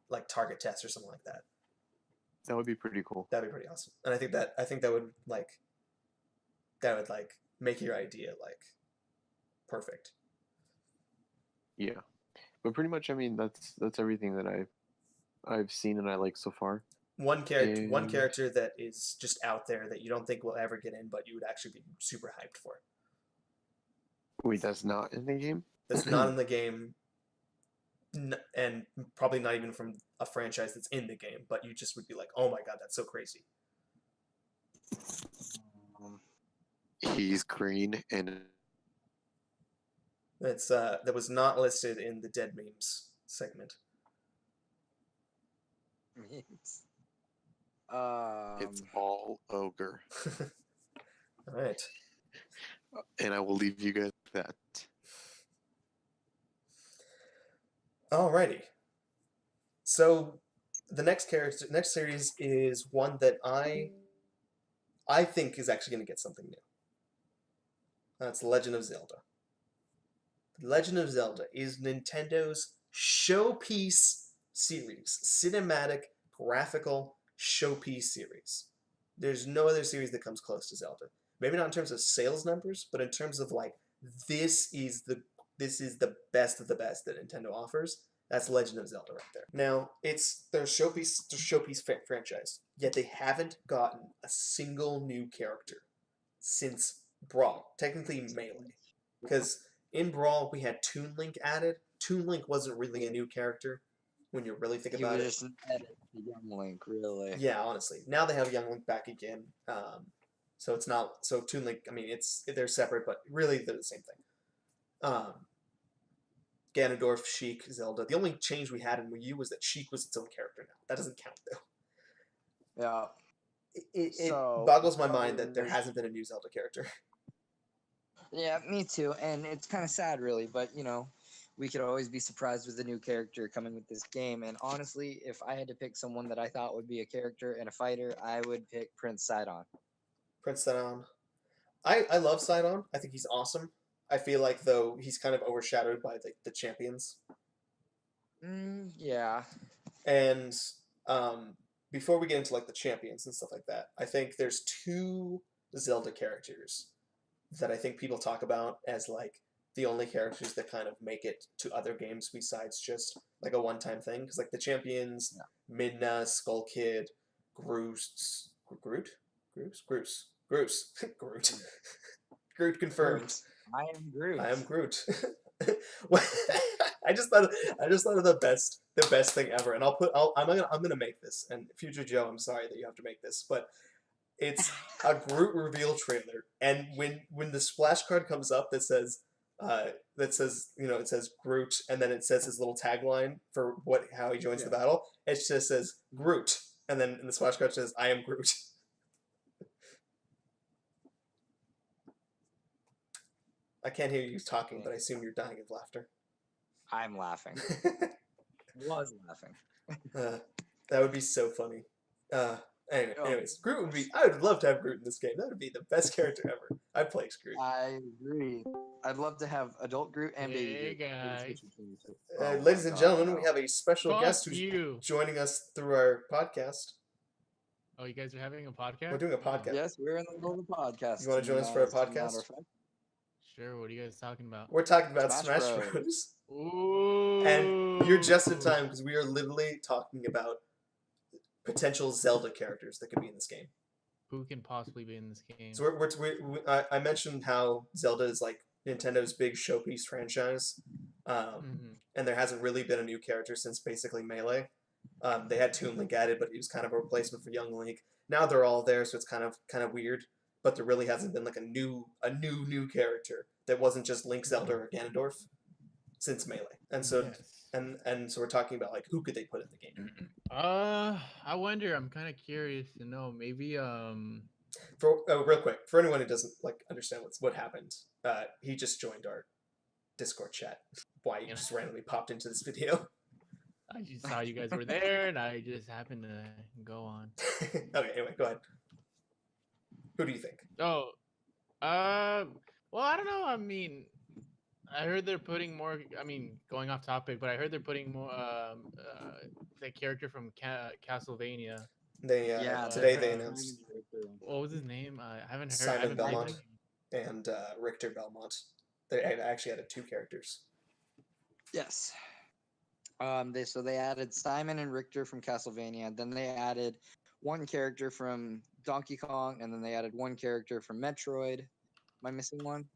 like target test or something like that. That would be pretty cool. That'd be pretty awesome, and I think that would make your idea like perfect. Yeah, but pretty much, I mean, that's everything that I've seen and I like so far. One character that is just out there that you don't think will ever get in, but you would actually be super hyped for. Wait, that's not in the game? That's not in the game, and probably not even from a franchise that's in the game, but you just would be like, oh my god, that's so crazy. He's green and It's that was not listed in the dead memes segment. Memes. it's all ogre. All right. And I will leave you guys with that. Alrighty. So the next series is one that I think is actually going to get something new. That's Legend of Zelda. Legend of Zelda is Nintendo's showpiece series, cinematic, graphical showpiece series. There's no other series that comes close to Zelda. Maybe not in terms of sales numbers, but in terms of like this is the best of the best that Nintendo offers. That's Legend of Zelda right there. Now, it's their showpiece franchise, yet they haven't gotten a single new character since Brawl, technically Melee. Because in Brawl, we had Toon Link added. Toon Link wasn't really a new character when you really think about it. He was just an edit to Young Link, really. Yeah, honestly. Now they have Young Link back again. So it's not so Toon Link. I mean, they're separate, but really they're the same thing. Ganondorf, Sheik, Zelda. The only change we had in Wii U was that Sheik was its own character now. That doesn't count though. Yeah. It So, boggles my mind that there hasn't been a new Zelda character. Yeah, me too. And it's kind of sad, really. But, we could always be surprised with a new character coming with this game. And honestly, if I had to pick someone that I thought would be a character and a fighter, I would pick Prince Sidon. Prince Sidon. I love Sidon. I think he's awesome. I feel like, though, he's kind of overshadowed by the champions. Yeah. And before we get into like the champions and stuff like that, I think there's two Zelda characters that I think people talk about as like the only characters that kind of make it to other games besides just like a one-time thing. Because like the champions, Midna, Skull Kid, Groot, Groot, Groot, Groot confirmed. I am Groot. I am Groot. I just thought of the best thing ever, and I'm gonna make this. And future Joe, I'm sorry that you have to make this, but it's a Groot reveal trailer, and when the splash card comes up that says it says Groot, and then it says his little tagline for how he joins the battle. It just says Groot, and then in the splash card says I am Groot. I can't hear you talking, but I assume you're dying of laughter. I'm laughing. Was laughing. That would be so funny. Anyways, Groot would be. I would love to have Groot in this game. That would be the best character ever. I'd play Groot. I agree. I'd love to have adult Groot and baby Groot. Guys. Ladies and gentlemen, we have a special guest who's joining us through our podcast. Oh, you guys are having a podcast? We're doing a podcast. Yes, we're in the middle of the podcast. You want to join us for a podcast? Sure. What are you guys talking about? We're talking about Smash Bros. Ooh. And you're just in time because we are literally talking about potential Zelda characters that could be in this game. Who can possibly be in this game? So I mentioned how Zelda is like Nintendo's big showpiece franchise, and there hasn't really been a new character since basically Melee. They had Toon Link added, but he was kind of a replacement for Young Link. Now they're all there, so it's kind of weird. But there really hasn't been like a new character that wasn't just Link, Zelda, or Ganondorf since Melee. And so and so we're talking about like who could they put in the game? I wonder. I'm kind of curious to know. Maybe For real quick, for anyone who doesn't like understand what happened, he just joined our Discord chat. Why you just randomly popped into this video? I just saw you guys were there, and I just happened to go on. Okay, anyway, go ahead. Who do you think? Oh, well, I don't know. I mean, I heard they're putting more. I mean, going off topic, but I heard they're putting more. The character from Castlevania. They today they announced. What was his name? I haven't heard. Simon Belmont and Richter Belmont. They actually added 2 characters. Yes. They added Simon and Richter from Castlevania. Then they added 1 character from Donkey Kong, and then they added 1 character from Metroid. Am I missing one?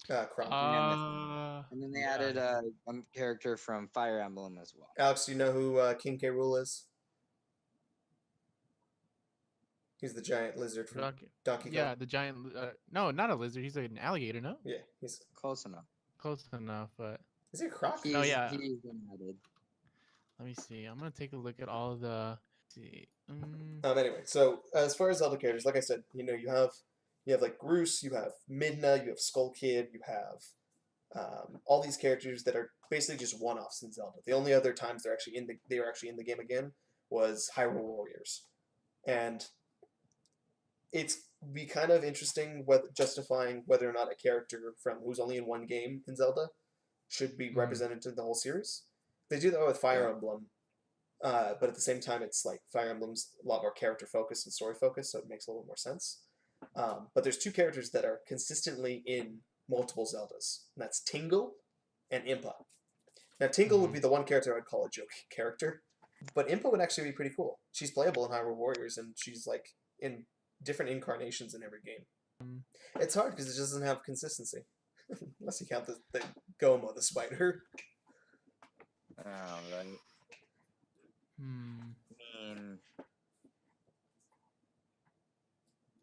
Kronk. And then they added a character from Fire Emblem as well. Alex, do you know who King K. Rool is? He's the giant lizard from Donkey Kong. Yeah, the giant. No, not a lizard. He's like an alligator. No. Yeah, he's close enough. Close enough, but. Is he a croc? No, yeah. He's been added. Let me see. I'm gonna take a look at all of the. Anyway, so as far as Zelda characters, like I said, you have like Groose, you have Midna, you have Skull Kid, you have all these characters that are basically just one-offs in Zelda. The only other times they were actually in the game again was Hyrule Warriors, and it's be kind of interesting justifying whether or not a character from who's only in one game in Zelda should be represented in the whole series. They do that with Fire Emblem. But at the same time, it's like Fire Emblem's a lot more character focused and story focused, so it makes a little more sense. But there's 2 characters that are consistently in multiple Zeldas, and that's Tingle and Impa. Now, Tingle would be the one character I'd call a joke character, but Impa would actually be pretty cool. She's playable in Hyrule Warriors, and she's like in different incarnations in every game. It's hard because it doesn't have consistency, unless you count the Goma, the spider. Right.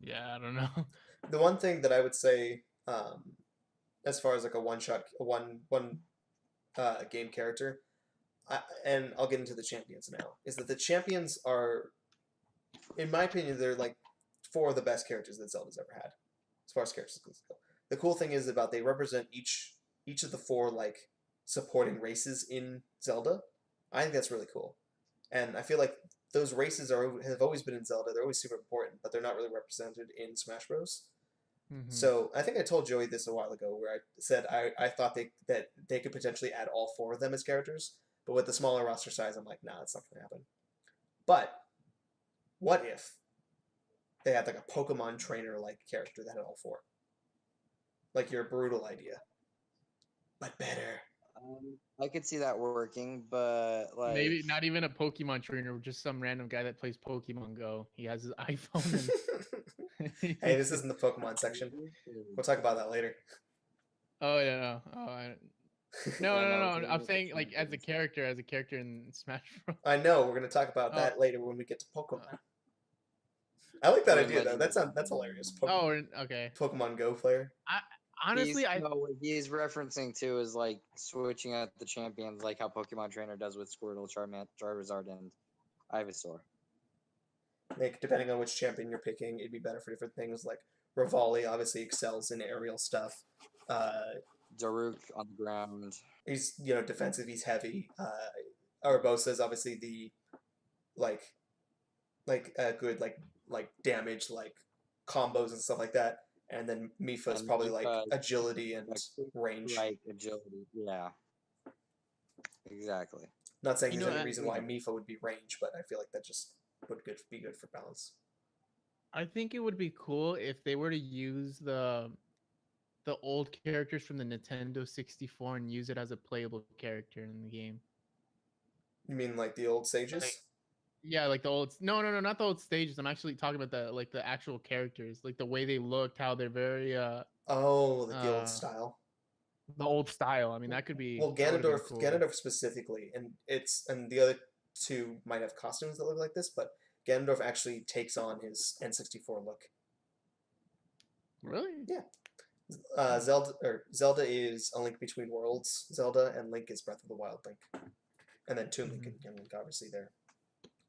Yeah, I don't know. The one thing that I would say, as far as like a one game character, and I'll get into the champions now, is that the champions are, in my opinion, they're like 4 of the best characters that Zelda's ever had, as far as characters go. The cool thing is about they represent each of the 4 like supporting races in Zelda. I think that's really cool. And I feel like those races have always been in Zelda. They're always super important, but they're not really represented in Smash Bros. So I think I told Joey this a while ago, where I said I thought that they could potentially add all 4 of them as characters, but with the smaller roster size, I'm like, nah, it's not going to happen. But what if they had like a Pokemon trainer like character that had all 4, like your Broodal idea? but better. I could see that working, but like Maybe not even a Pokemon trainer, just some random guy that plays Pokemon Go. He has his iPhone and. Hey, this isn't the Pokemon section. We'll talk about that later. Oh yeah, no. No, Yeah, no, no, no, no. I'm it's saying like as a champions. character in Smash Bros. I know we're gonna talk about Oh, that later when we get to Pokemon. I like that I mean, idea though. Legend That's hilarious. oh, okay. Pokemon Go player. I honestly, I No, what he's referencing to is like switching out the champions, like how Pokemon Trainer does with Squirtle, Charizard, and Ivysaur. Like depending on which champion you're picking, it'd be better for different things. Like Rivali obviously excels in aerial stuff. Daruk on the ground. He's defensive. He's heavy. Urbosa is obviously the like good damage combos and stuff like that. And then Mifa is And probably like Mifa is agility and like range. Like agility. Yeah. Exactly. Not saying You there's know, any I- reason why Mifa would be range, but I feel like that just would be good for balance. I think it would be cool if they were to use the old characters from the Nintendo 64 and use it as a playable character in the game. You mean like the old sages? Like, yeah, like the old no, not the old stages. I'm actually talking about the actual characters, like the way they looked, how they're very Oh, like the old uh style. the old style. I mean, that could be Well, that would've been Ganondorf specifically, and the other two might have costumes that look like this, but Ganondorf actually takes on his N64 look. Really? Yeah. Zelda is A Link Between Worlds Zelda, and Link is Breath of the Wild Link, and then Toon Link and Link obviously there.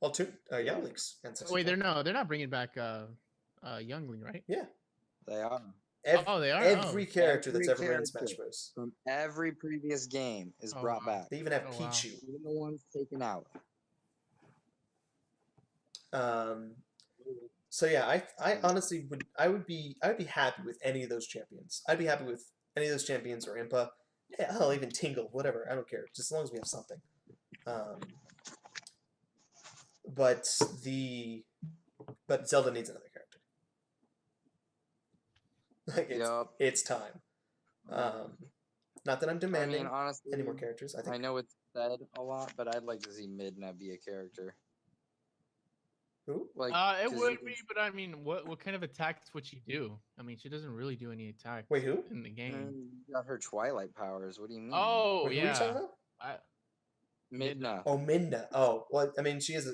Well, Link's N64. Wait, they're not bringing back Youngling, right? Yeah. They are. Oh, they are? Every Oh. character that's Every ever been in character. Smash Bros. From every previous game is Oh, brought wow. back. They even have Oh, wow. Pichu. Even the ones taken out. So yeah, I honestly would be happy with any of those champions. I'd be happy with any of those champions or Impa. Yeah, hell, even Tingle, whatever. I don't care, just as long as we have something. But Zelda needs another character. Like it's time. Not that I'm I demanding mean, honestly, any more characters. I think I know it's said a lot, but I'd like to see Midna be a character. who? Like, It 'cause would you be, can- but I mean, what kind of attacks would she do? I mean, she doesn't really do any attacks Wait, who? in the game. You got her Twilight powers. What do you mean? Oh, Wait, who are you talking yeah. about? Midna. Oh, Minna. Oh, well, I mean, she's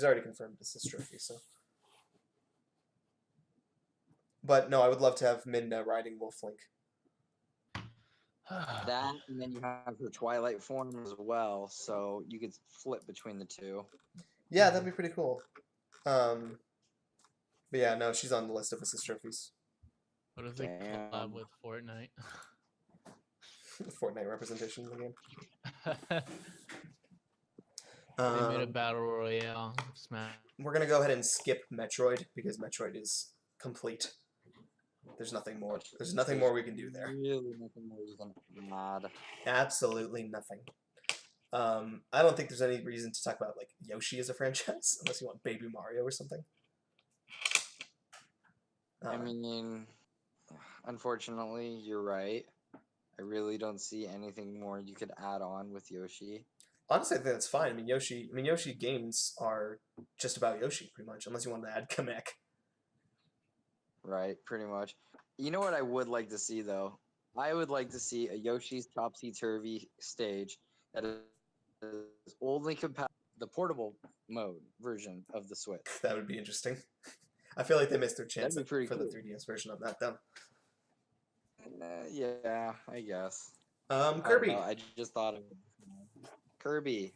already confirmed as this trophy, so. But no, I would love to have Minna riding Wolflink. That, and then you have her Twilight form as well, so you could flip between the two. Yeah, that'd be pretty cool. But yeah, no, she's on the list of assist trophies. What if they Damn. collab with Fortnite? Fortnite representation in the game. They made a battle royale of Smash. We're gonna go ahead and skip Metroid because Metroid is complete. There's nothing more. There's nothing more we can do there. Really nothing more you can add. Absolutely nothing. I don't think there's any reason to talk about like Yoshi as a franchise unless you want Baby Mario or something. I mean, unfortunately, you're right. I really don't see anything more you could add on with Yoshi. Honestly, I think that's fine. I mean, Yoshi games are just about Yoshi, pretty much, unless you want to add Kamek. Right, pretty much. You know what I would like to see, though? I would like to see a Yoshi's Topsy-Turvy stage that is only compatible the portable mode version of the Switch. That would be interesting. I feel like they missed their chance That'd be pretty for the cool. 3DS version of that, though. Yeah, I guess. I don't Kirby. know, I just thought of it. Kirby.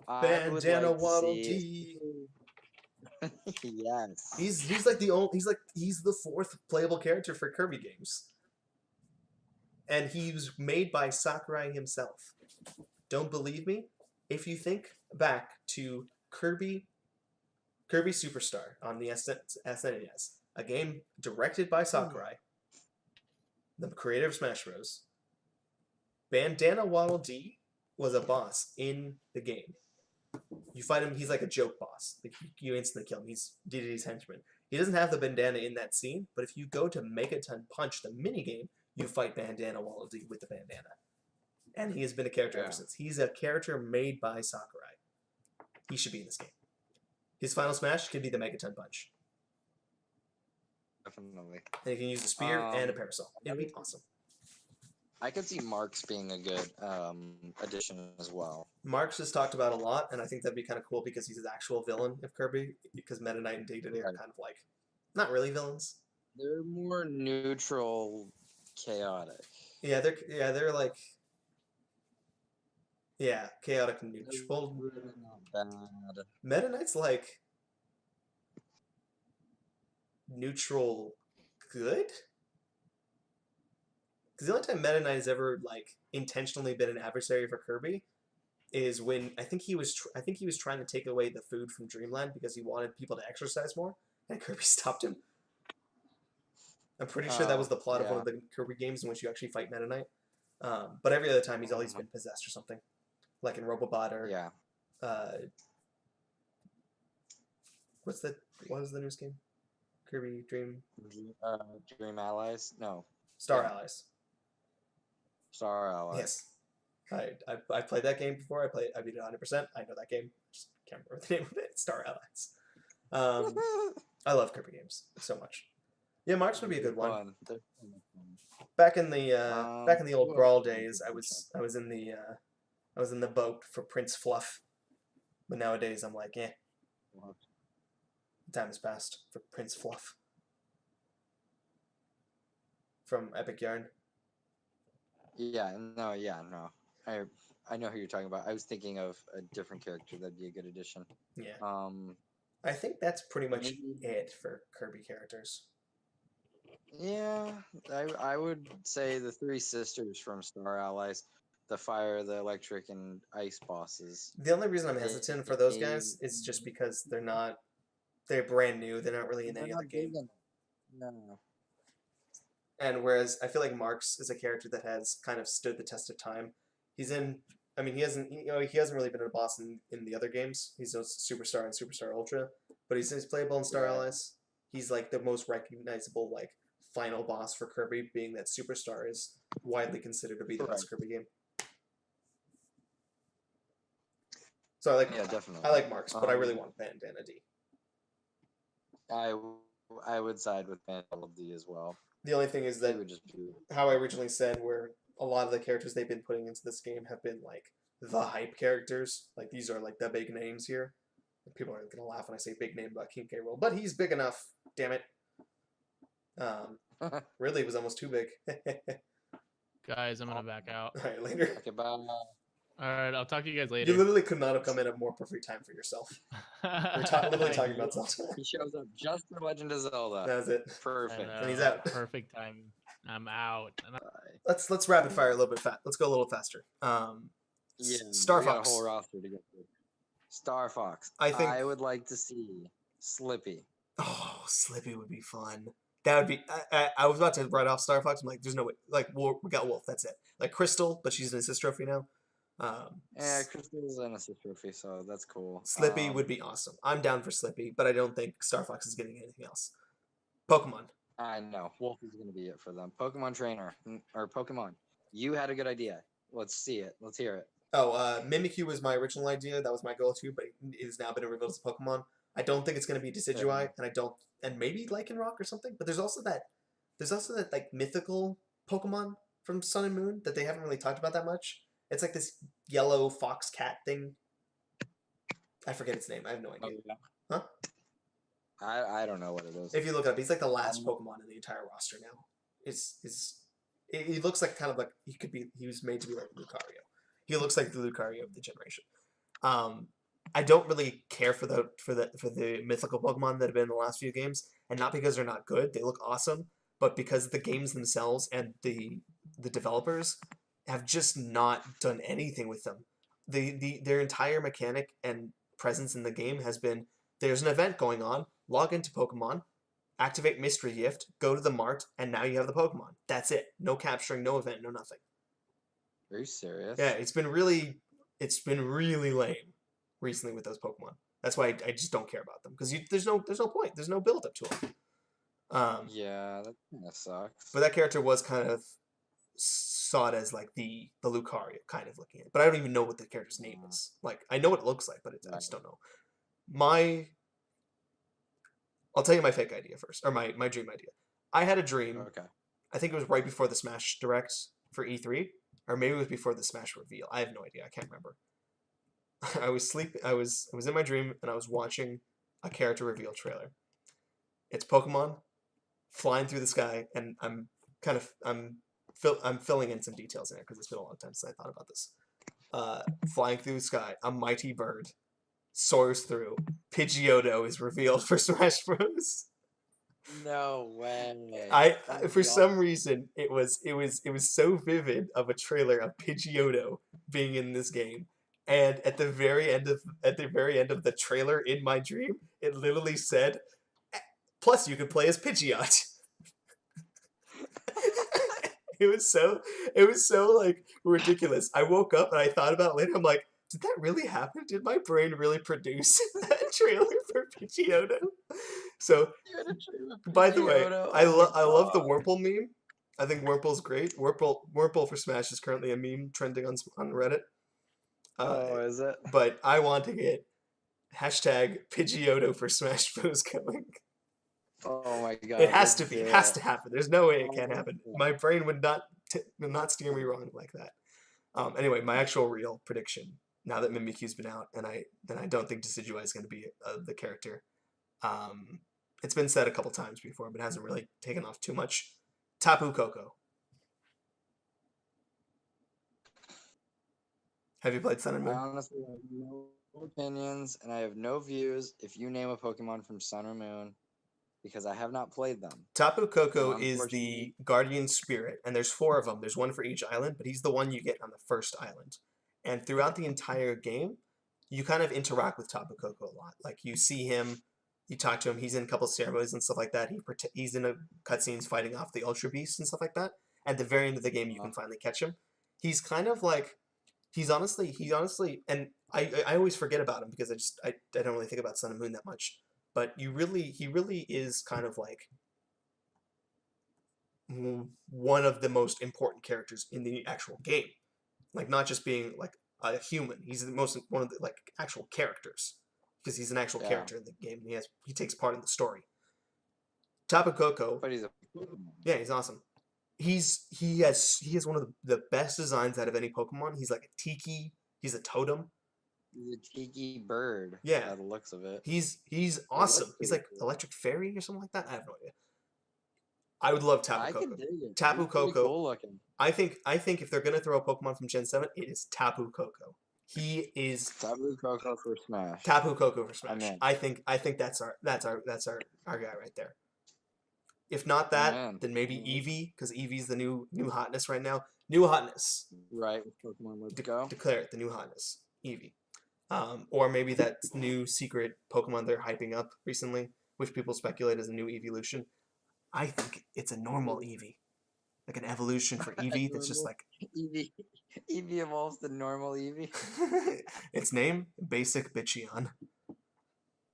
I would Bandana like to Waddle see- Dee. Yes. He's like he's the fourth playable character for Kirby games. And he was made by Sakurai himself. Don't believe me? If you think back to Kirby Superstar on the SNES, a game directed by Sakurai, the creator of Smash Bros. Bandana Waddle Dee was a boss in the game. You fight him, he's like a joke boss. Like you instantly kill him. He's DDD's henchman. He doesn't have the bandana in that scene, but if you go to Megaton Punch, the minigame, you fight Bandana Wallaby with the bandana. And he has been a character ever Yeah. since. He's a character made by Sakurai. He should be in this game. His final smash could be the Megaton Punch. Definitely. And he can use a spear and a parasol. It'd be awesome. I could see Marks being a good addition as well. Marks is talked about a lot, and I think that'd be kind of cool because he's an actual villain of Kirby. Because Meta Knight and Day-to-Day are kind of like, not really villains. They're more neutral, chaotic. Yeah, they're like, yeah, chaotic and neutral. Really not bad. Meta Knight's like neutral good. Because the only time Meta Knight has ever like intentionally been an adversary for Kirby is when I think he was trying to take away the food from Dreamland because he wanted people to exercise more, and Kirby stopped him. I'm pretty sure that was the plot of one of the Kirby games in which you actually fight Meta Knight. But every other time he's always been possessed or something, like in Robobot or what was the newest game? Kirby Dream Dream Allies? No. Star Allies. Star Allies. Yes. I played that game before. I beat it 100%. I know that game. Just can't remember the name of it. Star Allies. I love Kirby games so much. Yeah, Marks would be a good one. Back in the old Brawl days, I was in the boat for Prince Fluff, but nowadays I'm like, time has passed for Prince Fluff from Epic Yarn. No. I know who you're talking about. I was thinking of a different character that'd be a good addition. Yeah. I think that's pretty much it for Kirby characters. Yeah, I would say the three sisters from Star Allies, the fire, the electric, and ice bosses. The only reason I'm hesitant for those guys is just because they're brand new. They're not really in any other game. No. And whereas I feel like Marks is a character that has kind of stood the test of time. He hasn't really been a boss in the other games. He's a Superstar and Superstar Ultra, but he's playable in Star Allies. He's like the most recognizable like final boss for Kirby, being that Superstar is widely considered to be the best Kirby game. So definitely. I like Marks, but I really want Bandana D. I would side with Bandana D as well. The only thing is that how I originally said, where a lot of the characters they've been putting into this game have been like the hype characters. Like these are like the big names here. People are gonna laugh when I say big name about King K. Rool, but he's big enough. Damn it. Really, it was almost too big. Guys, I'm gonna back out. All right, later. Okay, bye. All right, I'll talk to you guys later. You literally could not have come in at a more perfect time for yourself. We're literally talking about Zelda. He shows up just for Legend of Zelda. That's it. Perfect. And he's out. Perfect time. I'm out. Let's rapid fire a little bit fast. Let's go a little faster. Star we got Fox. a whole roster to get through. Star Fox. I would like to see Slippy. Oh, Slippy would be fun. That would be. I was about to write off Star Fox. I'm like, there's no way. Like, we got Wolf. That's it. Like Crystal, but she's an assist trophy now. Crystal's an assist trophy, so that's cool. Slippy would be awesome. I'm down for Slippy, but I don't think Star Fox is getting anything else. Pokemon. I know. Wolf is going to be it for them. Pokemon Trainer. Or Pokemon. You had a good idea. Let's see it. Let's hear it. Oh, Mimikyu was my original idea. That was my go-to, but it has now been revealed as a Pokemon. I don't think it's going to be Decidueye, and maybe Lycanroc or something. But there's also that like mythical Pokemon from Sun and Moon that they haven't really talked about that much. It's like this yellow fox cat thing. I forget its name. I have no idea. Oh, yeah. Huh? I don't know what it is. If you look it up, he's like the last Pokemon in the entire roster now. He looks like kind of like he was made to be like Lucario. He looks like the Lucario of the generation. I don't really care for the mythical Pokemon that have been in the last few games, and not because they're not good. They look awesome, but because the games themselves and the developers have just not done anything with them. Their entire mechanic and presence in the game has been, there's an event going on, log into Pokemon, activate Mystery Gift, go to the mart, and now you have the Pokemon. That's it. No capturing, no event, no nothing. Are you serious? Yeah, it's been really lame recently with those Pokemon. That's why I just don't care about them, because there's no point. There's no build up to them. Yeah, that kind of sucks. But that character was kind of saw it as like the Lucario kind of looking at it. But I don't even know what the character's name is. Like, I know what it looks like, but I just don't know. I'll tell you my fake idea first, or my dream idea. I had a dream. Okay. I think it was right before the Smash Direct for E3, or maybe it was before the Smash reveal. I have no idea. I can't remember. I was sleeping. I was in my dream, and I was watching a character reveal trailer. It's Pokemon flying through the sky, and I'm filling in some details in it because it's been a long time since I thought about this. Flying through the sky, a mighty bird soars through. Pidgeotto is revealed for Smash Bros. No way. For some reason it was so vivid of a trailer of Pidgeotto being in this game, and at the very end of the trailer in my dream, it literally said, "Plus you could play as Pidgeot." It was so like ridiculous. I woke up and I thought about it later. I'm like, did that really happen? Did my brain really produce that trailer for Pidgeotto? So, by the way, I love the Wurmple meme. I think Wurmple's great. Wurmple for Smash is currently a meme trending on Reddit. Is it? But I want to get hashtag Pidgeotto for Smash Bros. Going. Oh my god! It has to be. It has to happen. There's no way it can't happen. My brain would not steer me wrong like that. Anyway, my actual real prediction. Now that Mimikyu's been out, and I don't think Decidueye is going to be the character. It's been said a couple times before, but it hasn't really taken off too much. Tapu Koko. Have you played Sun and I Moon? honestly have no opinions, and I have no views if you name a Pokemon from Sun or Moon, because I have not played them. Tapu Koko is the guardian spirit, and there's 4 of them. There's one for each island, but he's the one you get on the first island. And throughout the entire game, you kind of interact with Tapu Koko a lot. Like, you see him, you talk to him, he's in a couple ceremonies and stuff like that. He's in a cutscenes fighting off the Ultra Beast and stuff like that. At the very end of the game, you can finally catch him. He's kind of like, he honestly, and I always forget about him because I don't really think about Sun and Moon that much. But he really is kind of like one of the most important characters in the actual game. Like, not just being like a human. He's one of the like actual characters because he's an actual character in the game. He takes part in the story. Tapu Koko. But he's a yeah, he's awesome. He has one of the best designs out of any Pokemon. He's like a tiki. He's a totem. He's a tiki bird. Yeah, by the looks of it. He's awesome. He's like Electric Fairy or something like that. I have no idea. I would love Tapu Koko. I can dig it. Tapu Koko. Cool looking. I think if they're gonna throw a Pokemon from Gen 7, it is Tapu Koko. He is Tapu Koko for Smash. Tapu Koko for Smash. Amen. I think that's our guy right there. If not that, then maybe Eevee, because Eevee's the new hotness right now. New hotness. Right, with Pokemon Let's Go. Declare it the new hotness. Eevee. Or maybe that new secret Pokemon they're hyping up recently, which people speculate is a new evolution. I think it's a normal Eevee. Like an evolution for Eevee that's just like... Eevee evolves the normal Eevee. Its name? Basic Bitcheon.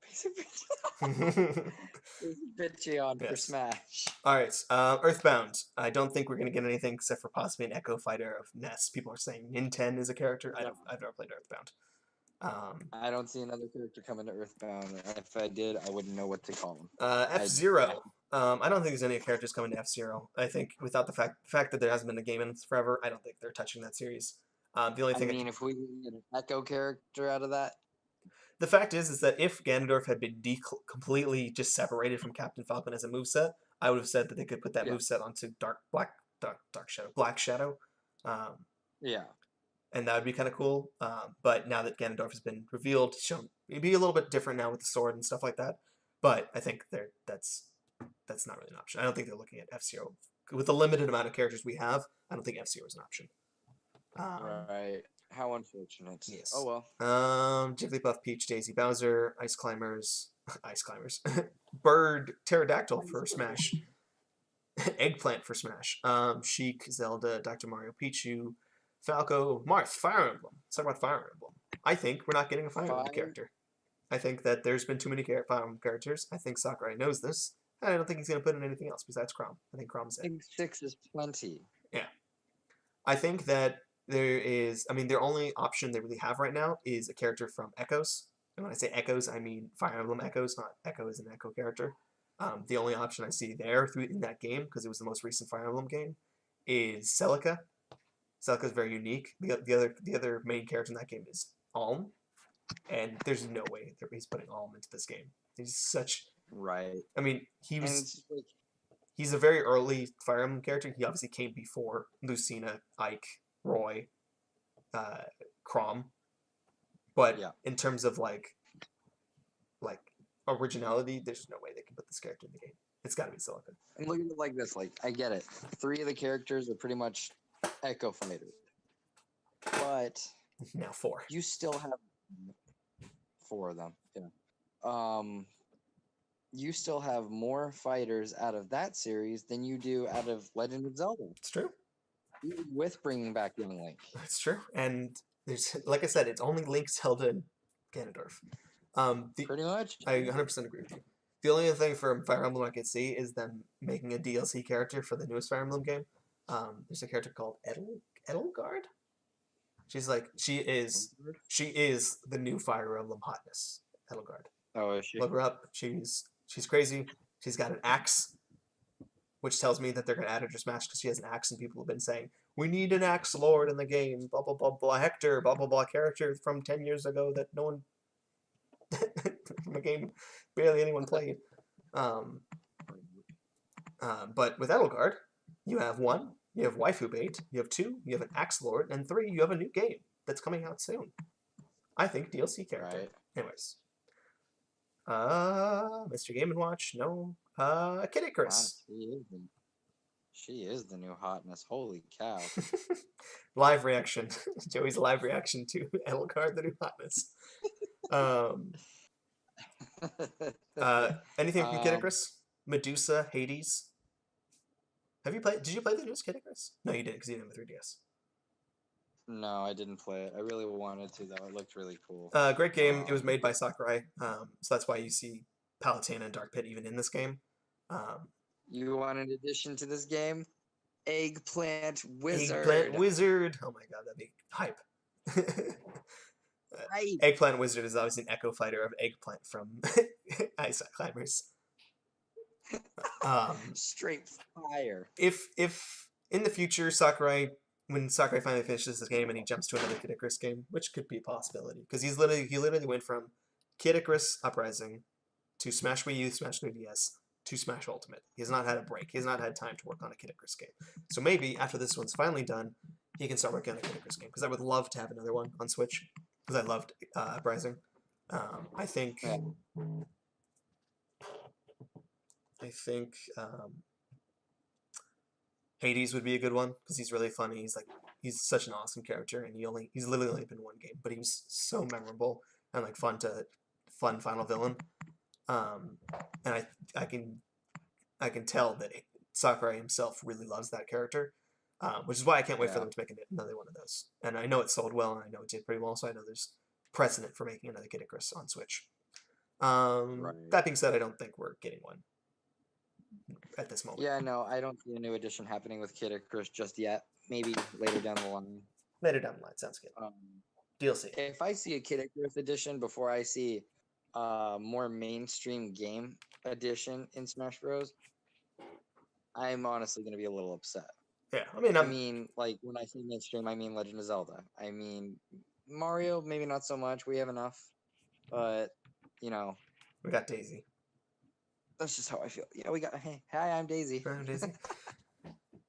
Basic Bitcheon. Basic Bitcheon for Yes. Smash. Alright, Earthbound. I don't think we're going to get anything except for possibly an Echo Fighter of Ness. People are saying Ninten is a character. I've never played Earthbound. I don't see another character coming to Earthbound. If I did, I wouldn't know what to call him. F-Zero. I don't think there's any characters coming to F-Zero. I think without the fact that there hasn't been a game in it forever, I don't think they're touching that series. The only thing I mean, if we get an Echo character out of that, the fact is that if Ganondorf had been completely just separated from Captain Falcon as a moveset, I would have said that they could put that moveset onto Black Shadow. yeah. And that would be kind of cool. But now that Ganondorf has been revealed, it'd be a little bit different now with the sword and stuff like that. But I think that's not really an option. I don't think they're looking at F-Zero. With the limited amount of characters we have, I don't think F-Zero is an option. Right. How unfortunate. Yes. Oh well. Jigglypuff, Peach, Daisy, Bowser, Ice Climbers, Bird, Pterodactyl for Smash, Eggplant for Smash, Sheik, Zelda, Dr. Mario, Pichu, Falco, Marth, Fire Emblem. Let's talk about Fire Emblem. I think we're not getting a Fire Emblem character. I think that there's been too many Fire Emblem characters. I think Sakurai knows this. And I don't think he's going to put in anything else besides Chrom. I think Chrom's I it. think 6 is plenty. Yeah. I think that there is. I mean, their only option they really have right now is a character from Echoes. And when I say Echoes, I mean Fire Emblem Echoes, not Echo as an Echo character. The only option I see there through in that game, because it was the most recent Fire Emblem game, is Celica. Celica is very unique. The other main character in that game is Alm, and there's no way that he's putting Alm into this game. He's such. Right. I mean, And it's like, he's a very early Fire Emblem character. He obviously came before Lucina, Ike, Roy, Crom. But Yeah. in terms of like originality, there's no way they can put this character in the game. It's got to be Silicon. and look at it like this. Like, I get it. 3 of the characters are pretty much Echo fighters, but Now 4. you still have 4 of them. Yeah. You still have more fighters out of that series than you do out of Legend of Zelda. It's true. Even with bringing back Young Link. It's true. And there's, like I said, it's only Link, Zelda, and Ganondorf. Pretty much. I 100% agree with you. The only other thing for Fire Emblem I could see is them making a DLC character for the newest Fire Emblem game. There's a character called Edelgard. She is the new Fire Emblem Hotness. Edelgard. Oh, is she? Look her up. She's crazy. She's got an axe, which tells me that they're gonna add her to Smash because she has an axe, and people have been saying we need an axe lord in the game. Blah blah blah blah. Hector. Blah blah blah. Character from 10 years ago that no one from a game barely anyone played. But with Edelgard, you have 1, you have waifu bait, you have 2, you have an axe lord, and 3, you have a new game that's coming out soon. I think DLC character. Right. Anyways. Mr. Game & Watch, no. Kid Icarus. Wow, she is the new Hotness. Holy cow. Live reaction. Joey's live reaction to Edelgard, the new Hotness. Anything from Kid Icarus? Medusa, Hades. Did you play the newest Kid Icarus? No, you didn't because you didn't have a 3DS. No, I didn't play it. I really wanted to, though. It looked really cool. Great game. It was made by Sakurai, so that's why you see Palutena and Dark Pit even in this game. You want an addition to this game? Eggplant Wizard. Eggplant Wizard. Oh my god, that'd be hype. Right. Eggplant Wizard is obviously an echo fighter of Eggplant from Ice Climbers. Straight fire. If in the future when Sakurai finally finishes this game and he jumps to another Kid Icarus game, which could be a possibility, because he literally went from Kid Icarus Uprising to Smash Wii U, Smash 3DS to Smash Ultimate. He has not had a break. He has not had time to work on a Kid Icarus game. So maybe after this one's finally done, he can start working on a Kid Icarus game, because I would love to have another one on Switch, because I loved Uprising. I think Hades would be a good one because he's really funny. He's such an awesome character, and he's literally only been in 1 game, but he was so memorable and like fun final villain. And I can tell that Sakurai himself really loves that character, which is why I can't wait for them to make another one of those. And I know it sold well, and I know it did pretty well, so I know there's precedent for making another Kid Icarus on Switch. Right. That being said, I don't think we're getting one at this moment. Yeah, no, I don't see a new edition happening with Kid Icarus just yet. Maybe later down the line. Later down the line, sounds good. DLC. If I see a Kid Icarus edition before I see more mainstream game edition in Smash Bros., I'm honestly going to be a little upset. Yeah, I mean, like, when I say mainstream, I mean Legend of Zelda. I mean, Mario, maybe not so much. We have enough. But, we got Daisy. That's just how I feel. Yeah, we got. Hey, hi, I'm Daisy. I'm Daisy.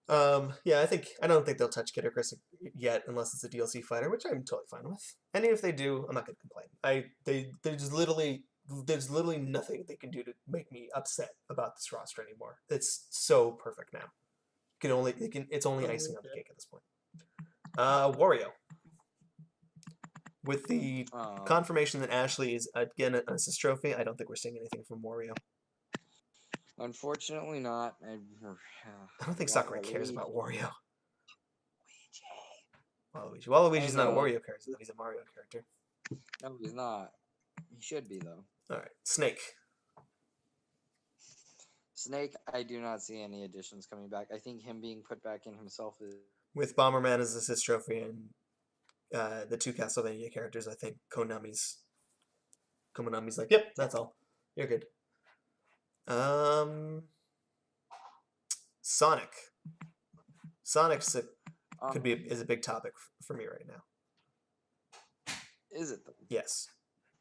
Yeah, I don't think they'll touch Kid Icarus yet unless it's a DLC fighter, which I'm totally fine with. And if they do, I'm not gonna complain. There's literally nothing they can do to make me upset about this roster anymore. It's so perfect now. It's only icing on the cake at this point. Wario. With the confirmation that Ashley is again an assist trophy, I don't think we're seeing anything from Wario. Unfortunately not. I don't think Sakurai cares about Wario. Waluigi. Waluigi's not a Wario character, though. He's a Mario character. No, he's not. He should be, though. Alright. Snake. Snake, I do not see any additions coming back. I think him being put back in himself is with Bomberman as assist trophy and the 2 Castlevania characters, I think Konami's like, yep, that's all. You're good. Sonic. Sonic's is a big topic for me right now. Is it though? Yes,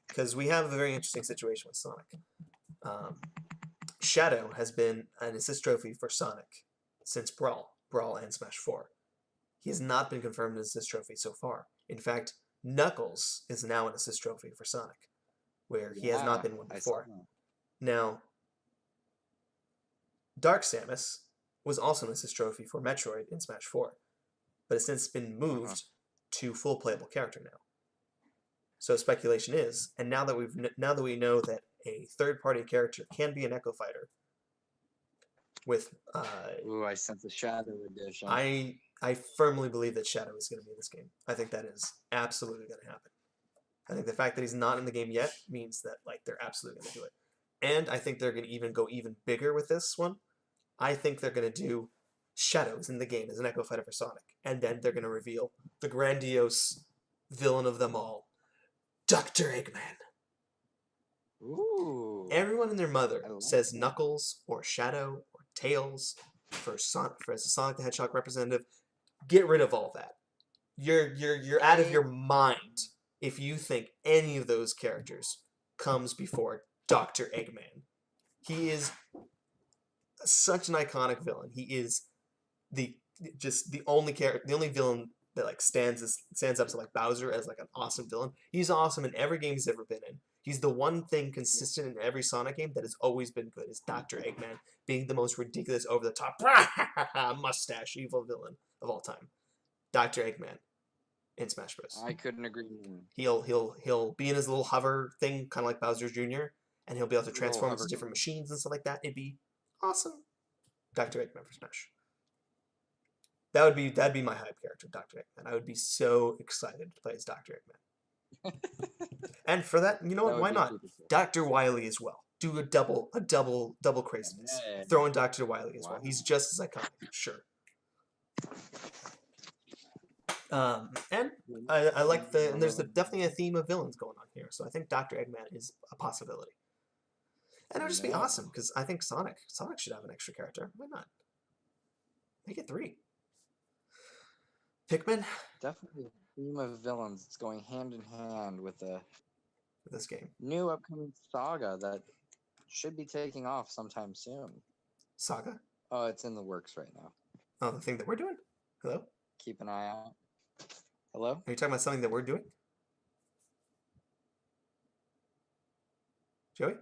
because we have a very interesting situation with Sonic. Shadow has been an assist trophy for Sonic since Brawl and Smash 4. He has not been confirmed as assist trophy so far. In fact, Knuckles is now an assist trophy for Sonic, where he has not been one before. Now, Dark Samus was also an assist trophy for Metroid in Smash 4, but has since been moved to full playable character now. So speculation is, and now that we know that a third-party character can be an Echo Fighter with Ooh, I sense a Shadow edition. I firmly believe that Shadow is going to be in this game. I think that is absolutely going to happen. I think the fact that he's not in the game yet means that like they're absolutely going to do it. And I think they're going to even go even bigger with this one. I think they're going to do Shadows in the game as an Echo Fighter for Sonic. And then they're going to reveal the grandiose villain of them all, Dr. Eggman. Ooh. Everyone and their mother says that. Knuckles or Shadow or Tails for as a Sonic the Hedgehog representative. Get rid of all that. You're out of your mind if you think any of those characters comes before Dr. Eggman. He is such an iconic villain. He is the only villain that like stands up to like Bowser as like an awesome villain. He's awesome in every game he's ever been in. He's the one thing consistent in every Sonic game that has always been good, is Dr. Eggman being the most ridiculous, over the top mustache evil villain of all time. Dr. Eggman in Smash Bros. I couldn't agree more. He'll be in his little hover thing, kind of like Bowser Jr., and he'll be able to transform into different machines and stuff like that. It'd be awesome. Dr. Eggman for Smash. That'd be my hype character, Dr. Eggman. I would be so excited to play as Dr. Eggman. And for that, you know what? Why not? Cool. Dr. Wily as well. Do a double craziness. Yeah. Throw in Dr. Wily as well. He's just as iconic, sure. And I like and there's definitely a theme of villains going on here. So I think Dr. Eggman is a possibility. And it would just be awesome, because I think Sonic should have an extra character. Why not? Make it 3. Pikmin? Definitely a theme of villains. It's going hand in hand with this game. New upcoming saga that should be taking off sometime soon. Saga? Oh, it's in the works right now. Oh, the thing that we're doing? Hello? Keep an eye out. Hello? Are you talking about something that we're doing? Joey?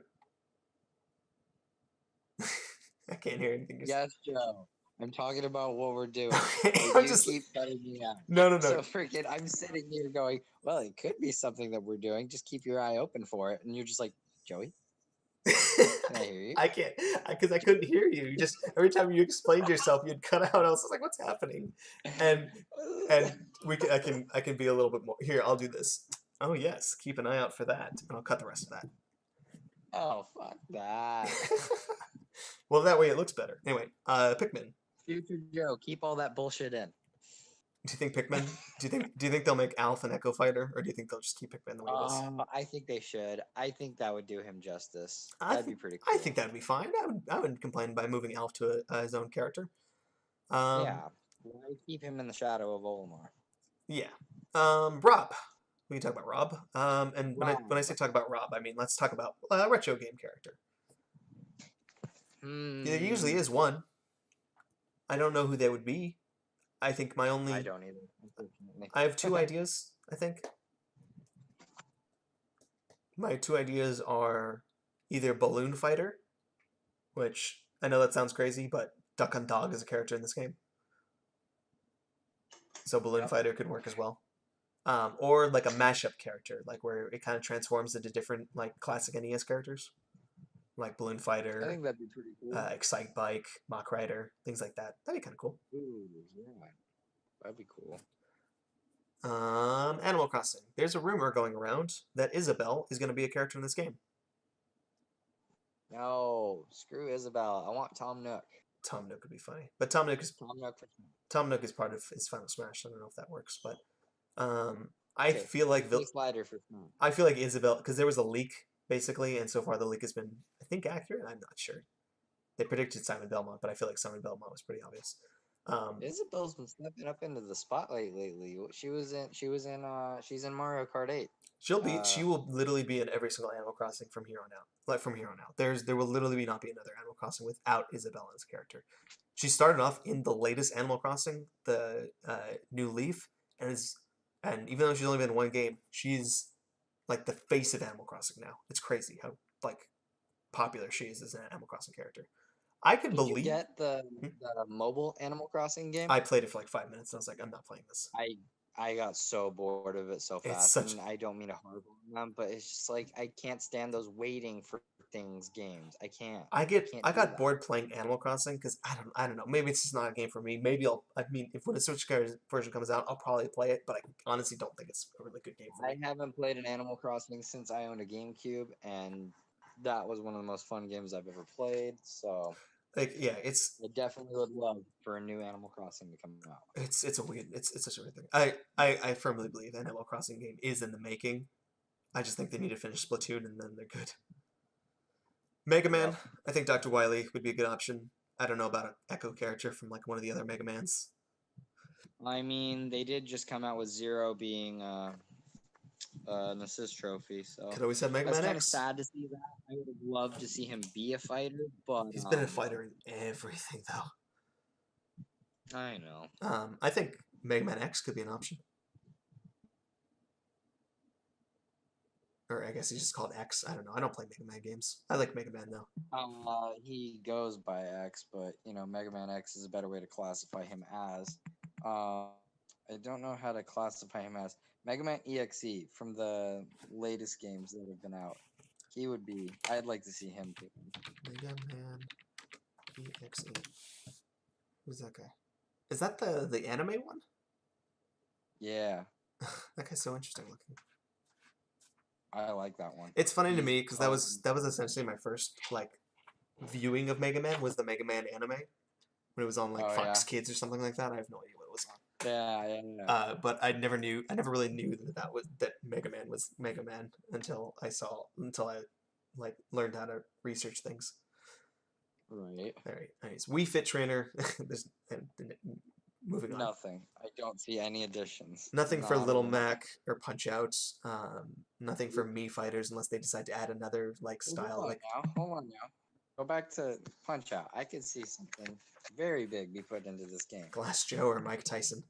I can't hear anything. Yes, Joe. I'm talking about what we're doing. I'm you just keep cutting me out. No. So freaking, I'm sitting here going, well, it could be something that we're doing. Just keep your eye open for it. And you're just like, Joey? Can I hear you? I can't, because I couldn't hear you. You just, every time you explained yourself, you'd cut out. I was like, what's happening? And I can be a little bit more. Here, I'll do this. Oh, yes. Keep an eye out for that. And I'll cut the rest of that. Oh, fuck that. Well, that way it looks better. Anyway, Pikmin. Future Joe, keep all that bullshit in. Do you think Pikmin? Do you think they'll make Alph an Echo Fighter, or do you think they'll just keep Pikmin the way it is? I think they should. I think that would do him justice. That'd be pretty cool. I think that'd be fine. I wouldn't complain by moving Alph to his own character. Yeah, why keep him in the shadow of Olimar? Yeah. Rob. We can talk about Rob. And when I say talk about Rob, I mean let's talk about a retro game character. There usually is one. I don't know who they would be. I think I don't either, unfortunately. I have 2 ideas, I think. My 2 ideas are either Balloon Fighter, which I know that sounds crazy, but Duck Hunt Dog is a character in this game. So Balloon Fighter could work as well. Or like a mashup character, like where it kind of transforms into different like classic NES characters. Like Balloon Fighter, I think that'd be pretty cool. Excite Bike, Mach Rider, things like that. That'd be kind of cool. Ooh, yeah. That'd be cool. Animal Crossing. There's a rumor going around that Isabelle is going to be a character in this game. No, screw Isabelle. I want Tom Nook. Tom Nook would be funny, but Tom Nook is Tom Nook for Smash. Tom Nook is part of his Final Smash. I don't know if that works, but I Okay, feel like Play Slider for Smash. I feel like Isabel, because there was a leak basically, and so far the leak has been, I think, accurate. I'm not sure. They predicted Simon Belmont, but I feel like Simon Belmont was pretty obvious. Isabel's been stepping up into the spotlight lately. She's in Mario Kart 8. She will literally be in every single Animal Crossing from here on out. Like from here on out, there will literally not be another Animal Crossing without Isabella as a character. She started off in the latest Animal Crossing, the New Leaf, and even though she's only been in one game, she's like the face of Animal Crossing now. It's crazy how like popular she is as an Animal Crossing character. I could Did believe. you get the mobile Animal Crossing game? I played it for like 5 minutes, and I was like, I'm not playing this. I got so bored of it so fast, and I don't mean to harp on them, but it's just like I can't stand those waiting for things games. I can't. I can't got bored playing Animal Crossing because I don't know. Maybe it's just not a game for me. Maybe I mean, if when a Switch version comes out, I'll probably play it. But I honestly don't think it's a really good game for me. I haven't played an Animal Crossing since I owned a GameCube, and that was one of the most fun games I've ever played. So Like, yeah, I definitely would love for a new Animal Crossing to come out. it's such a weird thing. I firmly believe an Animal Crossing game is in the making. I just think they need to finish Splatoon and then they're good. Mega Man, I think Dr. Wily would be a good option. I don't know about an Echo character from like one of the other Mega Mans. I mean, they did just come out with Zero being an assist trophy, so Could always have Mega that's Man kind of X. sad to see that. I would have loved to see him be a fighter, but He's been a fighter in everything though. I know. I think Mega Man X could be an option. Or I guess he's just called X. I don't know. I don't play Mega Man games. I like Mega Man though. He goes by X, but Mega Man X is a better way to classify him as. I don't know how to classify him as Mega Man EXE from the latest games that have been out. He would be. I'd like to see him too. Mega Man EXE. Who's that guy? Is that the anime one? Yeah, That guy's so interesting looking. I like that one. It's funny to me because that was essentially my first like viewing of Mega Man was the Mega Man anime when it was on like Fox Kids or something like that. I have no idea what it was on. Yeah. But I never really knew that Mega Man was Mega Man until I like learned how to research things. Right. All right. Anyways, Wii Fit Trainer. Moving on. Nothing. I don't see any additions. Nothing for Little Mac or Punch Outs. Nothing for Mii Fighters unless they decide to add another like style. Hold on now. Go back to Punch Out. I could see something very big be put into this game. Glass Joe or Mike Tyson.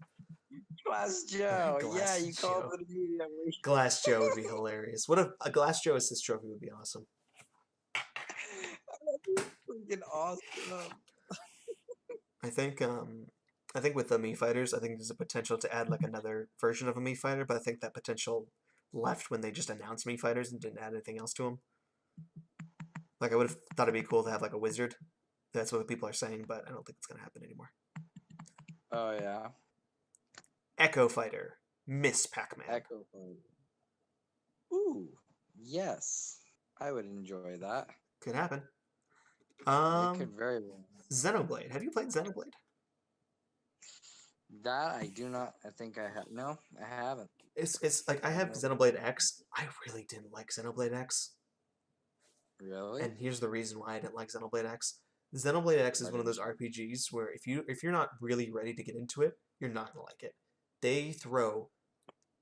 Glass Joe. Glass You called it immediately. Glass Joe would be hilarious. What if a Glass Joe assist trophy would be awesome? Freaking awesome. I think with the Mii Fighters, I think there's a potential to add like another version of a Mii Fighter, but I think that potential left when they just announced Mii Fighters and didn't add anything else to them. Like I would have thought it'd be cool to have like a wizard. That's what people are saying, but I don't think it's gonna happen anymore. Oh yeah. Echo Fighter, Miss Pac-Man. Echo Fighter. Ooh, yes. I would enjoy that. Could happen. It could very well. Xenoblade. Have you played Xenoblade? That I do not. I think I have. No, I haven't. It's like I have Xenoblade X. I really didn't like Xenoblade X. Really? And here's the reason why I didn't like Xenoblade X. Xenoblade X is one of those RPGs where if you're not really ready to get into it, you're not gonna like it. They throw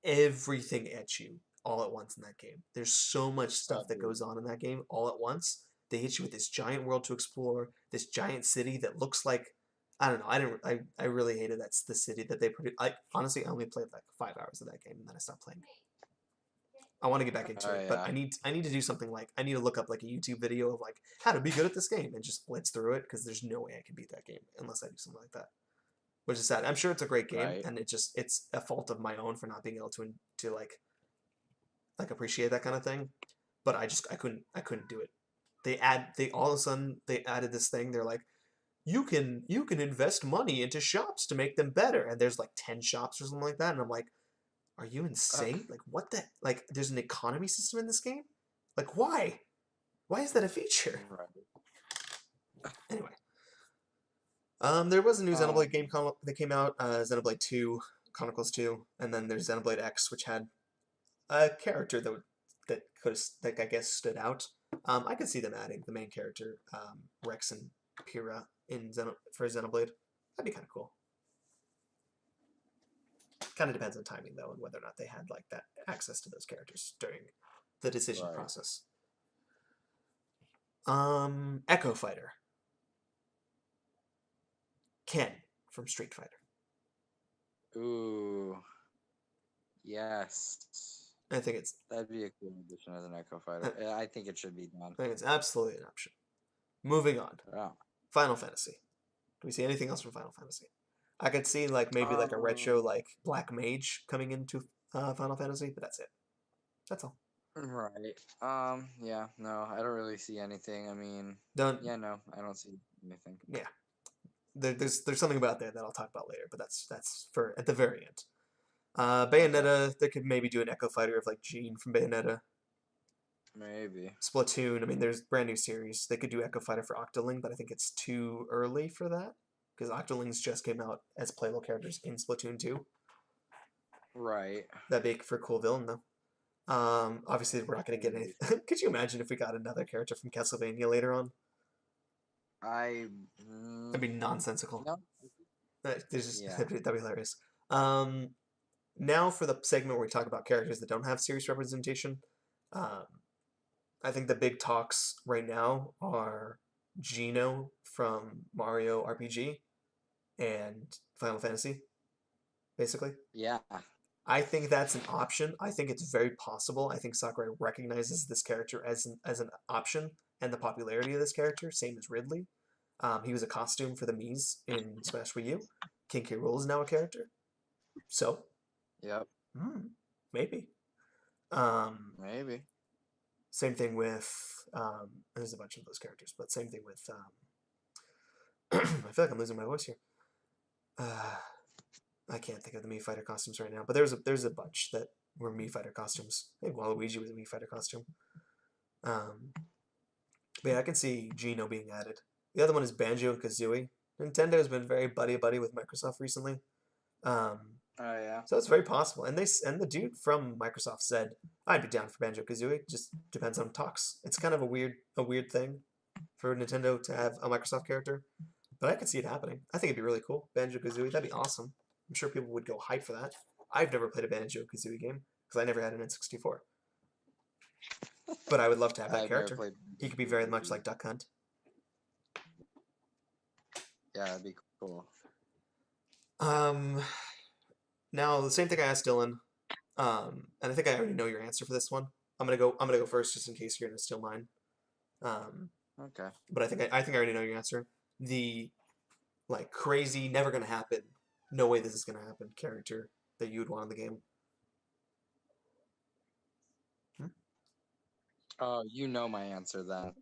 everything at you all at once in that game. There's so much stuff that goes on in that game all at once. They hit you with this giant world to explore, this giant city that looks like I don't know. I really hated that's the city that they produced. Honestly, I only played like 5 hours of that game and then I stopped playing. I want to get back into it, but I need to do something like I need to look up like a YouTube video of like how to be good at this game and just blitz through it because there's no way I can beat that game unless I do something like that. Which is sad. I'm sure it's a great game and it's a fault of my own for not being able to like appreciate that kind of thing. But I couldn't do it. They all of a sudden they added this thing. They're like, you can invest money into shops to make them better, and there's like 10 shops or something like that, and I'm like, are you insane? Like what the there's an economy system in this game? Like why? Why is that a feature? Right. Anyway, There was a new Um, Xenoblade game that came out, Xenoblade 2, Chronicles 2, and then there's Xenoblade X, which had a character that I guess stood out. I could see them adding the main character, Rex and Pyrrha for Xenoblade. That'd be kind of cool. Kind of depends on timing though, and whether or not they had like that access to those characters during the decision Right. process. Echo Fighter. Ken from Street Fighter. ooh, yes. I think it's That'd be a cool addition as an Echo Fighter. I think it should be done. absolutely an option. Moving on. Yeah. Final Fantasy. Do we see anything else from Final Fantasy? I could see like maybe like a retro like Black Mage coming into Final Fantasy, but that's it. That's all. Right. Yeah. No, I don't really see anything. I mean, Don't. yeah. No, I don't see anything. Yeah. There's something about there that I'll talk about later, but that's for at the very end. Bayonetta, they could maybe do an Echo Fighter of like Jean from Bayonetta. Maybe. Splatoon, I mean, there's brand new series. They could do Echo Fighter for Octoling, but I think it's too early for that because Octolings just came out as playable characters in Splatoon 2. Right. That'd be for cool villain though. Obviously we're not going to get anything. Could you imagine if we got another character from Castlevania later on? That'd be nonsensical. No. That'd Yeah. be hilarious. Now for the segment where we talk about characters that don't have serious representation. I think the big talks right now are Gino from Mario RPG and Final Fantasy, basically. Yeah. I think that's an option. I think it's very possible. I think Sakurai recognizes this character as an option and the popularity of this character, same as Ridley. He was a costume for the Mii's in Smash Wii U. King K. Rool is now a character. So, Yep. maybe. Maybe. Same thing with there's a bunch of those characters, but same thing with I feel like I'm losing my voice here. I can't think of the Mii Fighter costumes right now, but there's a bunch that were Mii Fighter costumes. I think Waluigi was a Mii Fighter costume. But yeah, I can see Gino being added. The other one is Banjo and Kazooie. Nintendo has been very buddy with Microsoft recently. Oh yeah. So it's very possible. And the dude from Microsoft said, I'd be down for Banjo-Kazooie. Just depends on talks. It's kind of a weird thing for Nintendo to have a Microsoft character. But I could see it happening. I think it'd be really cool. Banjo-Kazooie, that'd be awesome. I'm sure people would go hype for that. I've never played a Banjo-Kazooie game because I never had an N64. But I would love to have that I've never character. played He could be very much like Duck Hunt. Yeah, that'd be cool. Now the same thing I asked Dylan, and I think I already know your answer for this one. I'm gonna go first just in case you're gonna steal mine. Okay. But I think I already know your answer. The like crazy, never gonna happen, no way this is gonna happen character that you would want in the game. Oh, you know my answer then.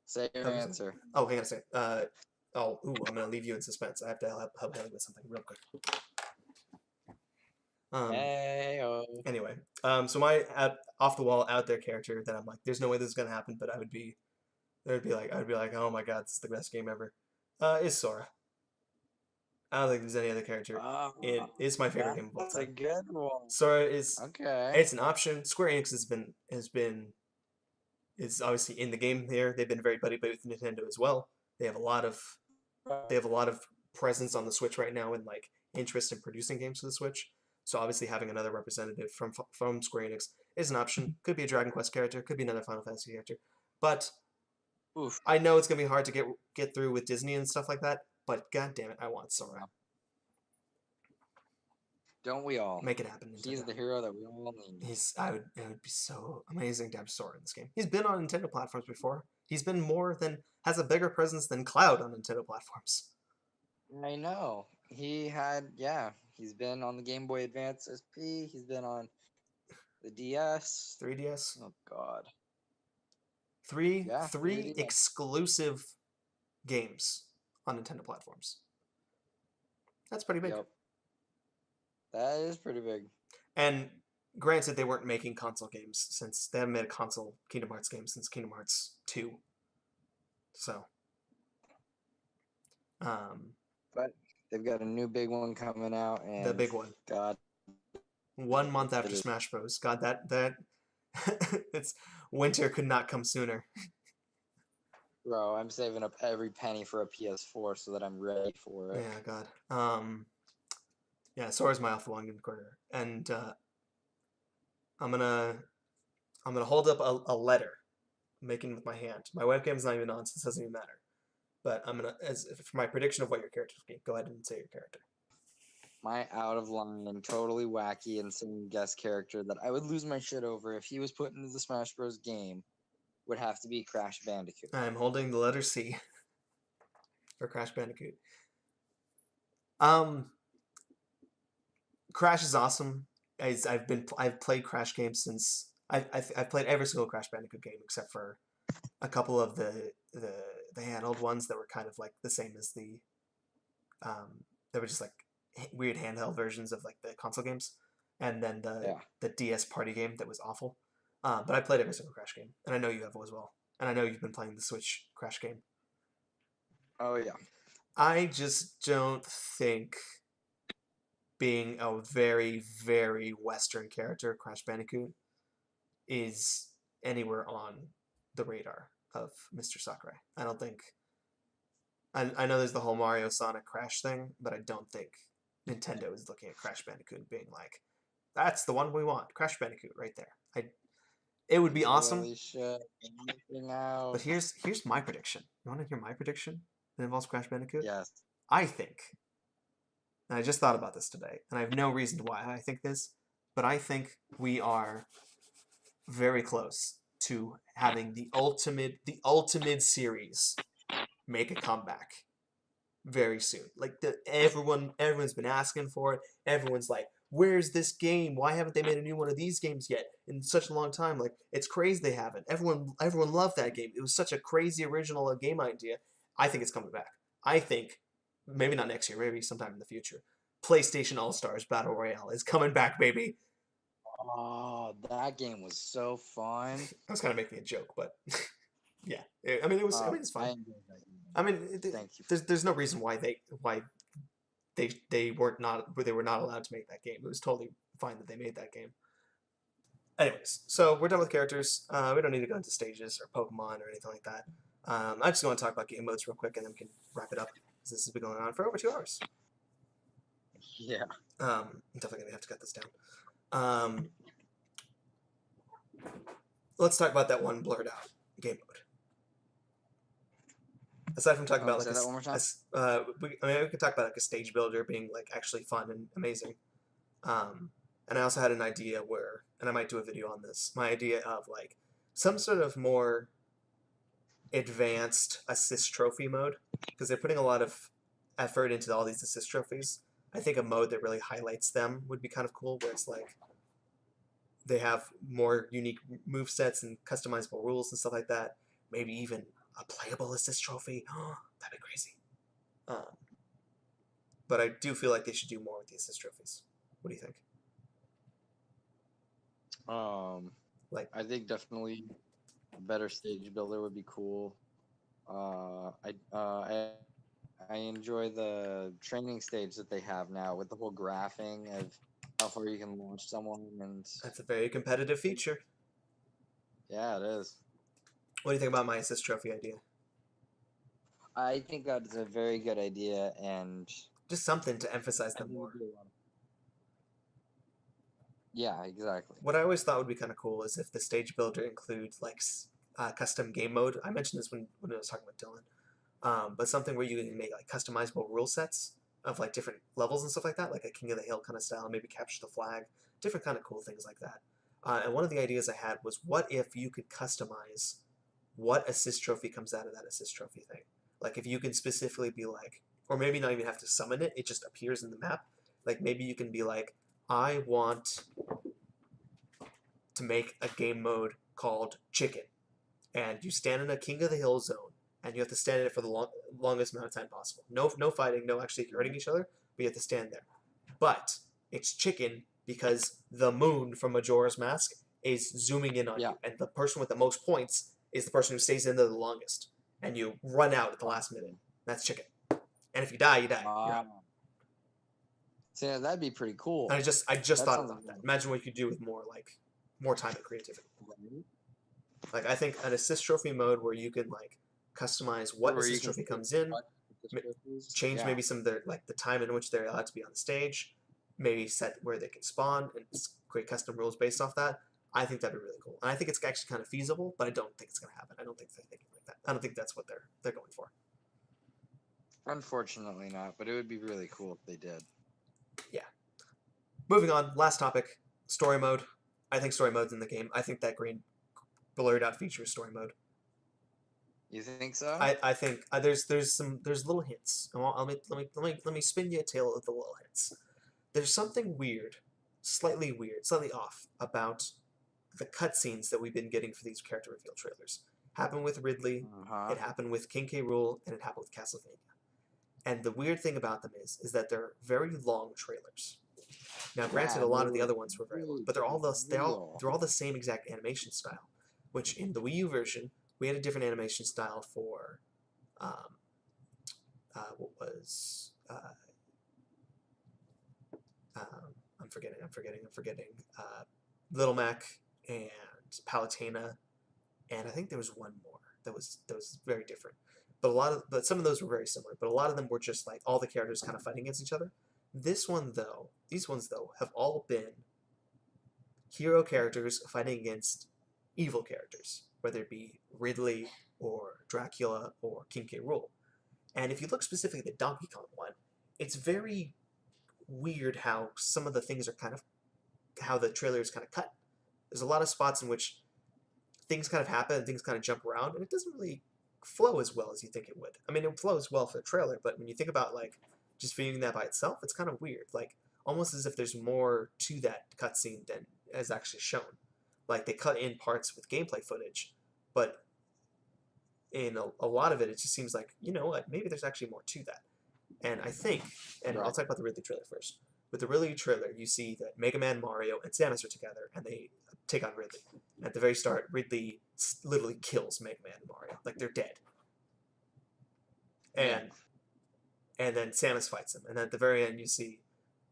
Say your That was it. answer. Oh, hang on a second. I'm gonna leave you in suspense. I have to help Haley with something real quick. Anyway, so my off the wall out there character that I'm like, there's no way this is gonna happen, but I would be like, oh my god, this is the best game ever. Is Sora. I don't think there's any other character. It is my favorite game of all That's a time. good one. Sora is Okay. it's an option. Square Enix is obviously in the game here. They've been very buddy with Nintendo as well. They have a lot of presence on the Switch right now and like interest in producing games for the Switch. So obviously having another representative from Square Enix is an option. Could be a Dragon Quest character, could be another Final Fantasy character. But Oof. I know it's gonna be hard to get through with Disney and stuff like that. But god damn it, I want Sora. Don't we all? Make it happen, Nintendo. He's the hero that we all need. It would be so amazing to have Sora in this game. He's been on Nintendo platforms before. He's been has a bigger presence than Cloud on Nintendo platforms. I know. He's been on the Game Boy Advance SP. He's been on the DS. 3DS. Oh God. Three 3DS. exclusive games on Nintendo platforms. That's pretty big. Yep. That is pretty big. And granted, they weren't making console games since they haven't made a console Kingdom Hearts game since Kingdom Hearts 2. So, But they've got a new big one coming out, and The big one. God, 1 month after it is. Smash Bros. God, that it's winter could not come sooner. Bro, I'm saving up every penny for a PS4 so that I'm ready for it. Yeah, God. Yeah, Sora's my alpha one quarter, and I'm gonna hold up a letter, making with my hand. My webcam's not even on, so this doesn't even matter. But I'm gonna, as for my prediction of what your character will be, go ahead and say your character. My out of line, totally wacky, insane guest character that I would lose my shit over if he was put into the Smash Bros. Game would have to be Crash Bandicoot. I'm holding the letter C for Crash Bandicoot. Crash is awesome. I've played Crash games since I've played every single Crash Bandicoot game except for a couple of the handheld ones that were kind of like the same as the they were just like weird handheld versions of like the console games, and then the DS party game that was awful. But I played every single Crash game, and I know you have as well, and I know you've been playing the Switch Crash game. Oh yeah. I just don't think being a very, very Western character, Crash Bandicoot, is anywhere on the radar of Mr. Sakurai. I don't think. I know there's the whole Mario Sonic Crash thing, but I don't think Nintendo is looking at Crash Bandicoot and being like, that's the one we want, Crash Bandicoot right there. It would be awesome. Really should. But here's my prediction. You want to hear my prediction that involves Crash Bandicoot? Yes. I think, and I just thought about this today, and I have no reason why I think this, but I think we are very close to having the ultimate series make a comeback very soon. Like everyone's been asking for it. Everyone's like, where's this game? Why haven't they made a new one of these games yet in such a long time? Like, it's crazy they haven't. Everyone loved that game. It was such a crazy original game idea. I think it's coming back. I think maybe not next year, maybe sometime in the future. PlayStation All-Stars Battle Royale is coming back, baby. Oh, that game was so fun. I was kind of making a joke, but yeah. I mean, it's fun. I mean, Thank you. There's no reason why they were not allowed to make that game. It was totally fine that they made that game. Anyways, so we're done with characters. We don't need to go into stages or Pokemon or anything like that. I just want to talk about game modes real quick, and then we can wrap it up because this has been going on for over 2 hours. Yeah. I'm definitely gonna have to cut this down. Let's talk about that one blurred out game mode. Aside from talking about like say that one more time? we could talk about like a stage builder being like actually fun and amazing. And I also had an idea where, and I might do a video on this, my idea of like some sort of more advanced assist trophy mode, because they're putting a lot of effort into all these assist trophies. I think a mode that really highlights them would be kind of cool, where it's like they have more unique move sets and customizable rules and stuff like that. Maybe even a playable assist trophy. That'd be crazy. But I do feel like they should do more with the assist trophies. What do you think? I think definitely a better stage builder would be cool. I enjoy the training stage that they have now with the whole graphing of how far you can launch someone, and That's a very competitive feature. yeah, it is. What do you think about my assist trophy idea? I think that is a very good idea, and Just something to emphasize them more. Yeah, exactly. What I always thought would be kind of cool is if the stage builder includes like custom game mode. I mentioned this when I was talking about Dylan. But something where you can make like customizable rule sets of like different levels and stuff like that, like a King of the Hill kind of style, maybe capture the flag, different kind of cool things like that. And one of the ideas I had was, what if you could customize what assist trophy comes out of that assist trophy thing? Like if you can specifically be like, or maybe not even have to summon it, it just appears in the map. Like maybe you can be like, I want to make a game mode called Chicken, and you stand in a King of the Hill zone, and you have to stand in it for the longest amount of time possible. No fighting, no actually hurting each other, but you have to stand there. But it's Chicken because the moon from Majora's Mask is zooming in on you, and the person with the most points is the person who stays in there the longest, and you run out at the last minute. That's Chicken. And if you die, you die. You're out. So yeah, that'd be pretty cool. And I just That thought sounds about that. like- Imagine what you could do with more time and creativity. Right? Like I think an assist trophy mode where you can like customize what Where you assist can trophy comes in, change Yeah. maybe some of their the time in which they're allowed to be on the stage, maybe set where they can spawn and create custom rules based off that. I think that'd be really cool, and I think it's actually kind of feasible, but I don't think it's going to happen. I don't think they're thinking like that. I don't think that's what they're going for. Unfortunately not, but it would be really cool if they did. Moving on, last topic, story mode. I think story mode's in the game. I think that green blurred out feature is story mode. You think so? I think there's little hints. Let me spin you a tale of the little hints. There's something weird, slightly off about the cutscenes that we've been getting for these character reveal trailers. Happened with Ridley, it happened with King K. Rool, and it happened with Castlevania. And the weird thing about them is that they're very long trailers. Now, granted, a lot of the other ones were very long, but they're all the same exact animation style. Which in the Wii U version, we had a different animation style for, what was I'm forgetting. Little Mac and Palutena, and I think there was one more that was very different. But some of those were very similar. But a lot of them were just like all the characters kind of fighting against each other. These ones though, have all been hero characters fighting against evil characters, whether it be Ridley or Dracula or King K. Rool. And if you look specifically at the Donkey Kong one, it's very weird how some of the things are how the trailer is kind of cut. There's a lot of spots in which things kind of happen and things kind of jump around, and it doesn't really flow as well as you think it would. I mean, it flows well for the trailer, but when you think about just viewing that by itself, it's kind of weird. Almost as if there's more to that cutscene than is actually shown. They cut in parts with gameplay footage, but in a lot of it, it just seems like, you know what, maybe there's actually more to that. And I think, and I'll talk about the Ridley trailer first. With the Ridley trailer, you see that Mega Man, Mario, and Samus are together, and they take on Ridley. And at the very start, Ridley literally kills Mega Man and Mario. They're dead. And then Samus fights him. And then at the very end, you see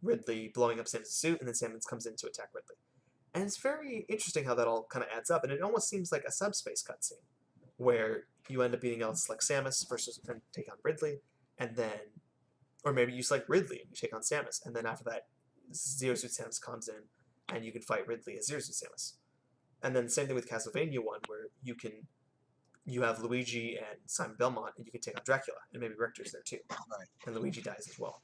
Ridley blowing up Samus' suit, and then Samus comes in to attack Ridley. And it's very interesting how that all kind of adds up, and it almost seems like a subspace cutscene, where you end up beating out like Samus and take on Ridley, and then, or maybe you select Ridley and you take on Samus, and then after that, Zero Suit Samus comes in, and you can fight Ridley as Zero Suit Samus. And then same thing with Castlevania 1, where you have Luigi and Simon Belmont, and you can take on Dracula, and maybe Richter's there too. Right. And Luigi dies as well.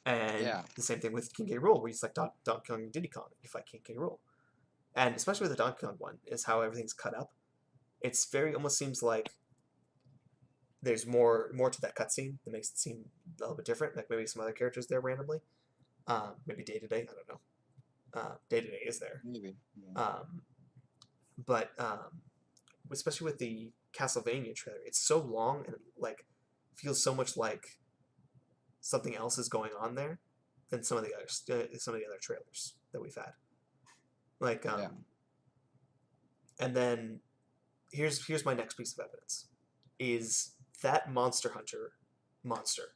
And Yeah. the same thing with King K. Rool, where you select Donkey Kong and Diddy Kong, and you fight King K. Rool. And especially with the Donkey Kong one, is how everything's cut up. It's almost seems like there's more to that cutscene that makes it seem a little bit different. Maybe some other characters there randomly. Maybe Day to Day, I don't know. Day to Day is there. Maybe. Yeah. But especially with the Castlevania trailer, it's so long and feels so much like something else is going on there than some of the other trailers that we've had. And then here's my next piece of evidence: is that Monster Hunter monster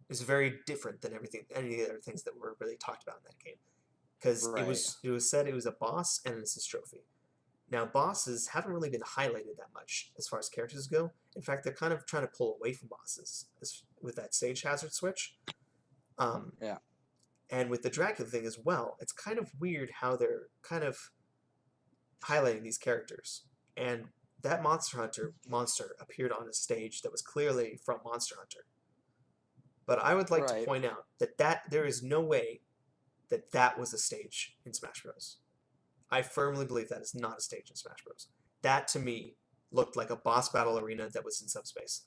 is very different than any of the other things that were really talked about in that game, because it was said it was a boss and an assist trophy. Now, bosses haven't really been highlighted that much as far as characters go. In fact, they're kind of trying to pull away from bosses with that stage hazard switch. And with the Dracula thing as well, it's kind of weird how they're kind of highlighting these characters. And that monster appeared on a stage that was clearly from Monster Hunter. But I would like to point out that there is no way that was a stage in Smash Bros. I firmly believe that is not a stage in Smash Bros. That, to me, looked like a boss battle arena that was in subspace.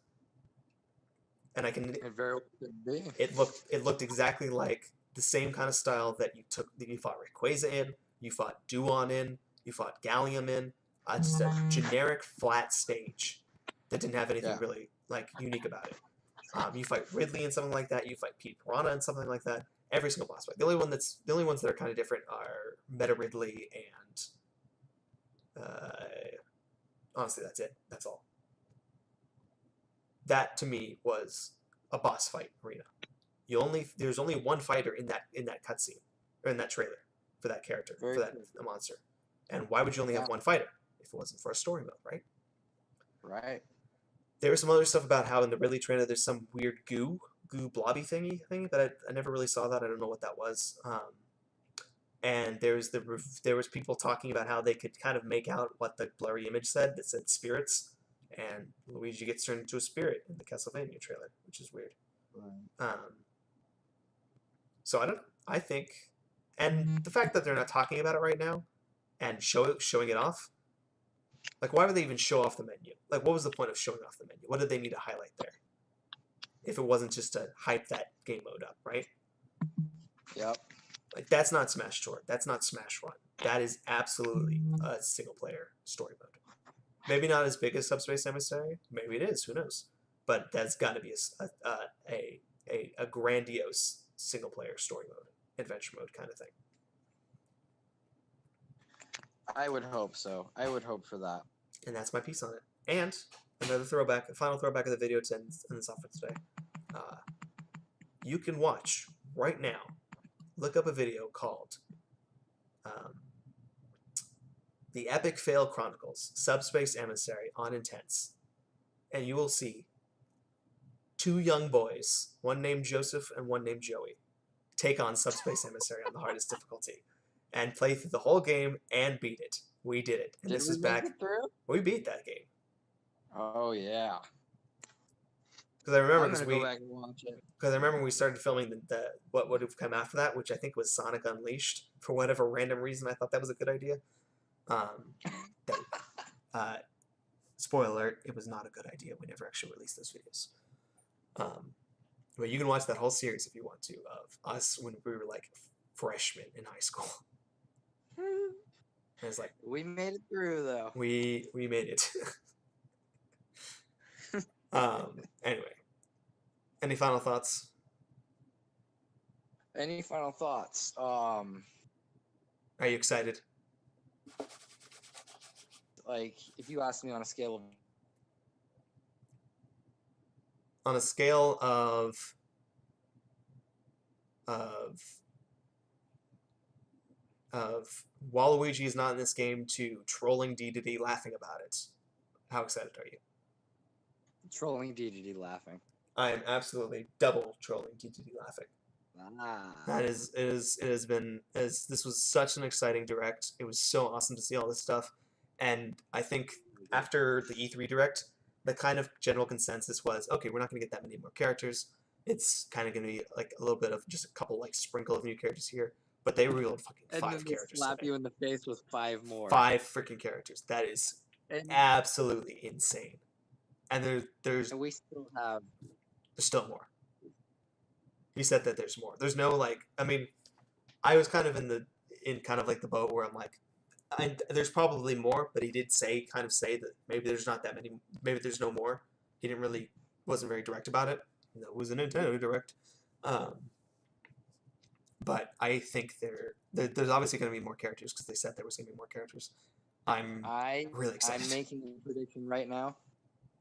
And It very well could be. It looked exactly like the same kind of style that you fought Rayquaza in, you fought Duon in, you fought Gallium in. Just a generic flat stage that didn't have anything really unique about it. You fight Ridley in something like that. You fight Pete Piranha in something like that. Every single boss fight. The only ones that are kind of different are Meta Ridley and honestly, that's it. That's all. That to me was a boss fight arena. There's only one fighter in that cutscene or in that trailer for that character, Very for that cool. monster. And why would you only have one fighter if it wasn't for a story mode, right? Right. There was some other stuff about how in the Ridley trailer there's some weird goo blobby thing that I never really saw that. I don't know what that was. And there was people talking about how they could kind of make out what the blurry image said that said spirits, and Luigi gets turned into a spirit in the Castlevania trailer, which is weird. Right. So I don't know. I think, and the fact that they're not talking about it right now and showing it off, like why would they even show off the menu? Like what was the point of showing off the menu? What did they need to highlight there? If it wasn't just to hype that game mode up, right? Yep. Like that's not Smash Tour. That's not Smash Run. That is absolutely a single player story mode. Maybe not as big as Subspace Emissary. Maybe it is. Who knows? But that's got to be a grandiose single player story mode, adventure mode kind of thing. I would hope so. I would hope for that. And that's my piece on it. And another throwback, a final throwback of the video to end this off for today. You can watch right now. Look up a video called The Epic Fail Chronicles, Subspace Emissary on Intense. And you will see two young boys, one named Joseph and one named Joey, take on Subspace Emissary on the hardest difficulty and play through the whole game and beat it. We did it. And Did this we was make back. it through? We beat that game. Oh yeah. Because I remember I'm gonna go back and watch it. Because I remember when we started filming the what would have come after that, which I think was Sonic Unleashed. For whatever random reason, I thought that was a good idea. Spoiler alert, it was not a good idea. We never actually released those videos. But you can watch that whole series if you want to, of us when we were like freshmen in high school. And it's like We made it through though. we made it. Anyway, any final thoughts? Any final thoughts? Are you excited? Like if you asked me on a scale of On a scale of Waluigi is not in this game to trolling D laughing about it, how excited are you? trolling DDD laughing. I am absolutely double trolling D laughing. That is it has been this was such an exciting direct. It was so awesome to see all this stuff, and I think after the E3 direct, the kind of general consensus was, okay, we're not going to get that many more characters. It's kind of going to be like a little bit of just a couple like sprinkle of new characters here, but they revealed fucking And 5 then they characters. slap today. you in the face with 5 more. 5 freaking characters. That is And, absolutely insane. And there's and we still have. still more. He said that there's more. There's no like. I mean, I was kind of in kind of like the boat where I'm like, there's probably more, but he did say that maybe there's not that many. Maybe there's no more. He wasn't very direct about it. It was a Nintendo direct. But I think there's obviously going to be more characters because they said there was going to be more characters. I'm really excited. I'm making a prediction right now.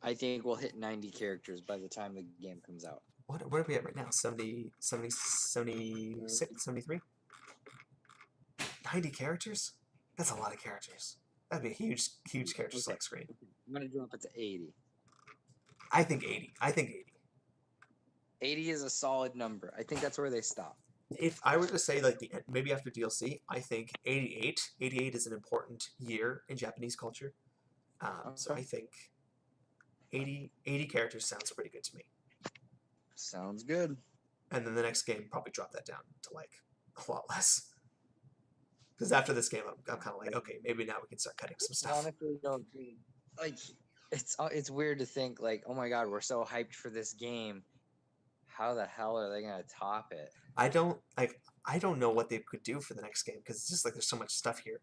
I think we'll hit 90 characters by the time the game comes out. What are we at right now? 70, 76, 73? 90 characters? That's a lot of characters. That'd be a huge character select screen. I'm gonna drop it to 80. I think 80. 80 is a solid number. I think that's where they stop. If I were to say like maybe after DLC, I think 88. 88 is an important year in Japanese culture. So I think 80 characters sounds pretty good to me. Sounds good. And then the next game probably drop that down to like a lot less. Because after this game, I'm kind of like, okay, maybe now we can start cutting some stuff. Honestly, don't like. It's weird to think like, oh my god, we're so hyped for this game. How the hell are they gonna top it? I don't know what they could do for the next game because it's just like there's so much stuff here.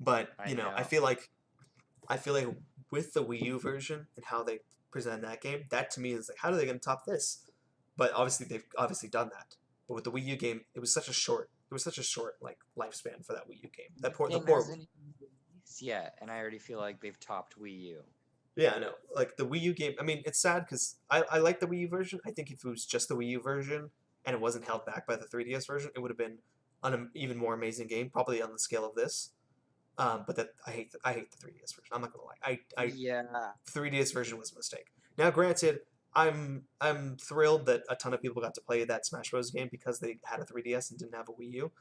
But I know. I feel like with the Wii U version and how they present that game, that to me is like, how are they going to top this? But obviously they've done that. But with the Wii U game, it was such a short like lifespan for that Wii U game. The poor hasn't even released yet, and I already feel like they've topped Wii U. Yeah, I know. Like the Wii U game. I mean, it's sad because I like the Wii U version. I think if it was just the Wii U version and it wasn't held back by the 3DS version, it would have been an even more amazing game, probably on the scale of this. But that I hate the 3DS version. I'm not gonna lie. Yeah. 3DS version was a mistake. Now, granted, I'm thrilled that a ton of people got to play that Smash Bros. Game because they had a 3DS and didn't have a Wii U.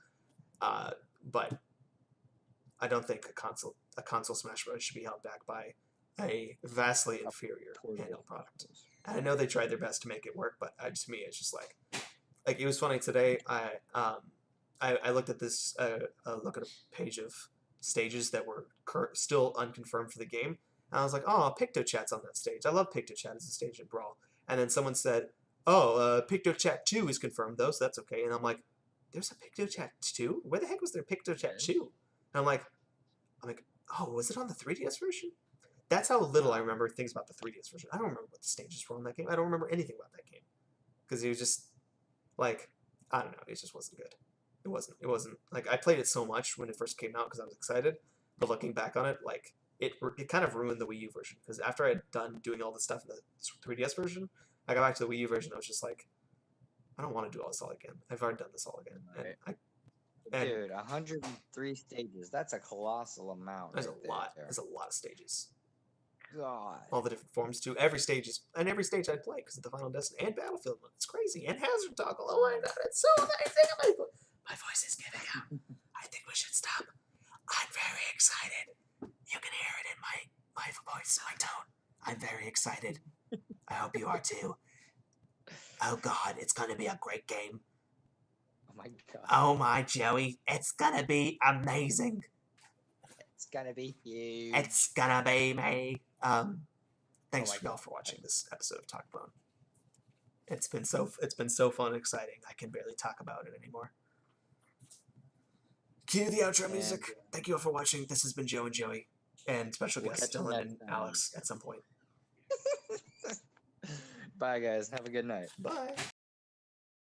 But I don't think a console Smash Bros. Should be held back by a vastly inferior handheld product. And I know they tried their best to make it work, but to me, it's just like it was funny today. I looked at this look at a page of stages that were still unconfirmed for the game, and I was like, oh, PictoChat's on that stage. I love PictoChat as a stage in Brawl. And then someone said, oh, PictoChat 2 is confirmed though, so that's okay. And I'm like, there's a PictoChat 2? Where the heck was there PictoChat 2? And I'm like, oh, was it on the 3DS version? That's how little I remember things about the 3DS version. I don't remember what the stages were on that game. I don't remember anything about that game. Because it was just, like, I don't know, it just wasn't good. It wasn't, like, I played it so much when it first came out because I was excited. But looking back on it, like, it kind of ruined the Wii U version. Because after I had done doing all the stuff in the 3DS version, I got back to the Wii U version, I was just like, I don't want to do all this all again. I've already done this all again. Right. And Dude, 103 stages. That's a colossal amount. there's right a lot. there. There's a lot of stages. God. All the different forms too. Every stage I play because of the Final Destiny and Battlefield mode. It's crazy. And Hazard Toggle. Oh my god, it's so amazing. My voice is giving out. I think we should stop. I'm very excited. You can hear it in my voice, my tone. I'm very excited. I hope you are too. Oh god, it's gonna be a great game. Oh my god. Oh my Joey, it's gonna be amazing. It's gonna be huge. It's gonna be me. Thanks Oh my y'all God. for watching this episode of Talk Bone. It's been so fun and exciting. I can barely talk about it anymore. Cue the outro music. Thank you all for watching. This has been Joe and Joey, and special We'll guests catch you Dylan next and time. Alex at some point. Bye, guys. Have a good night. Bye.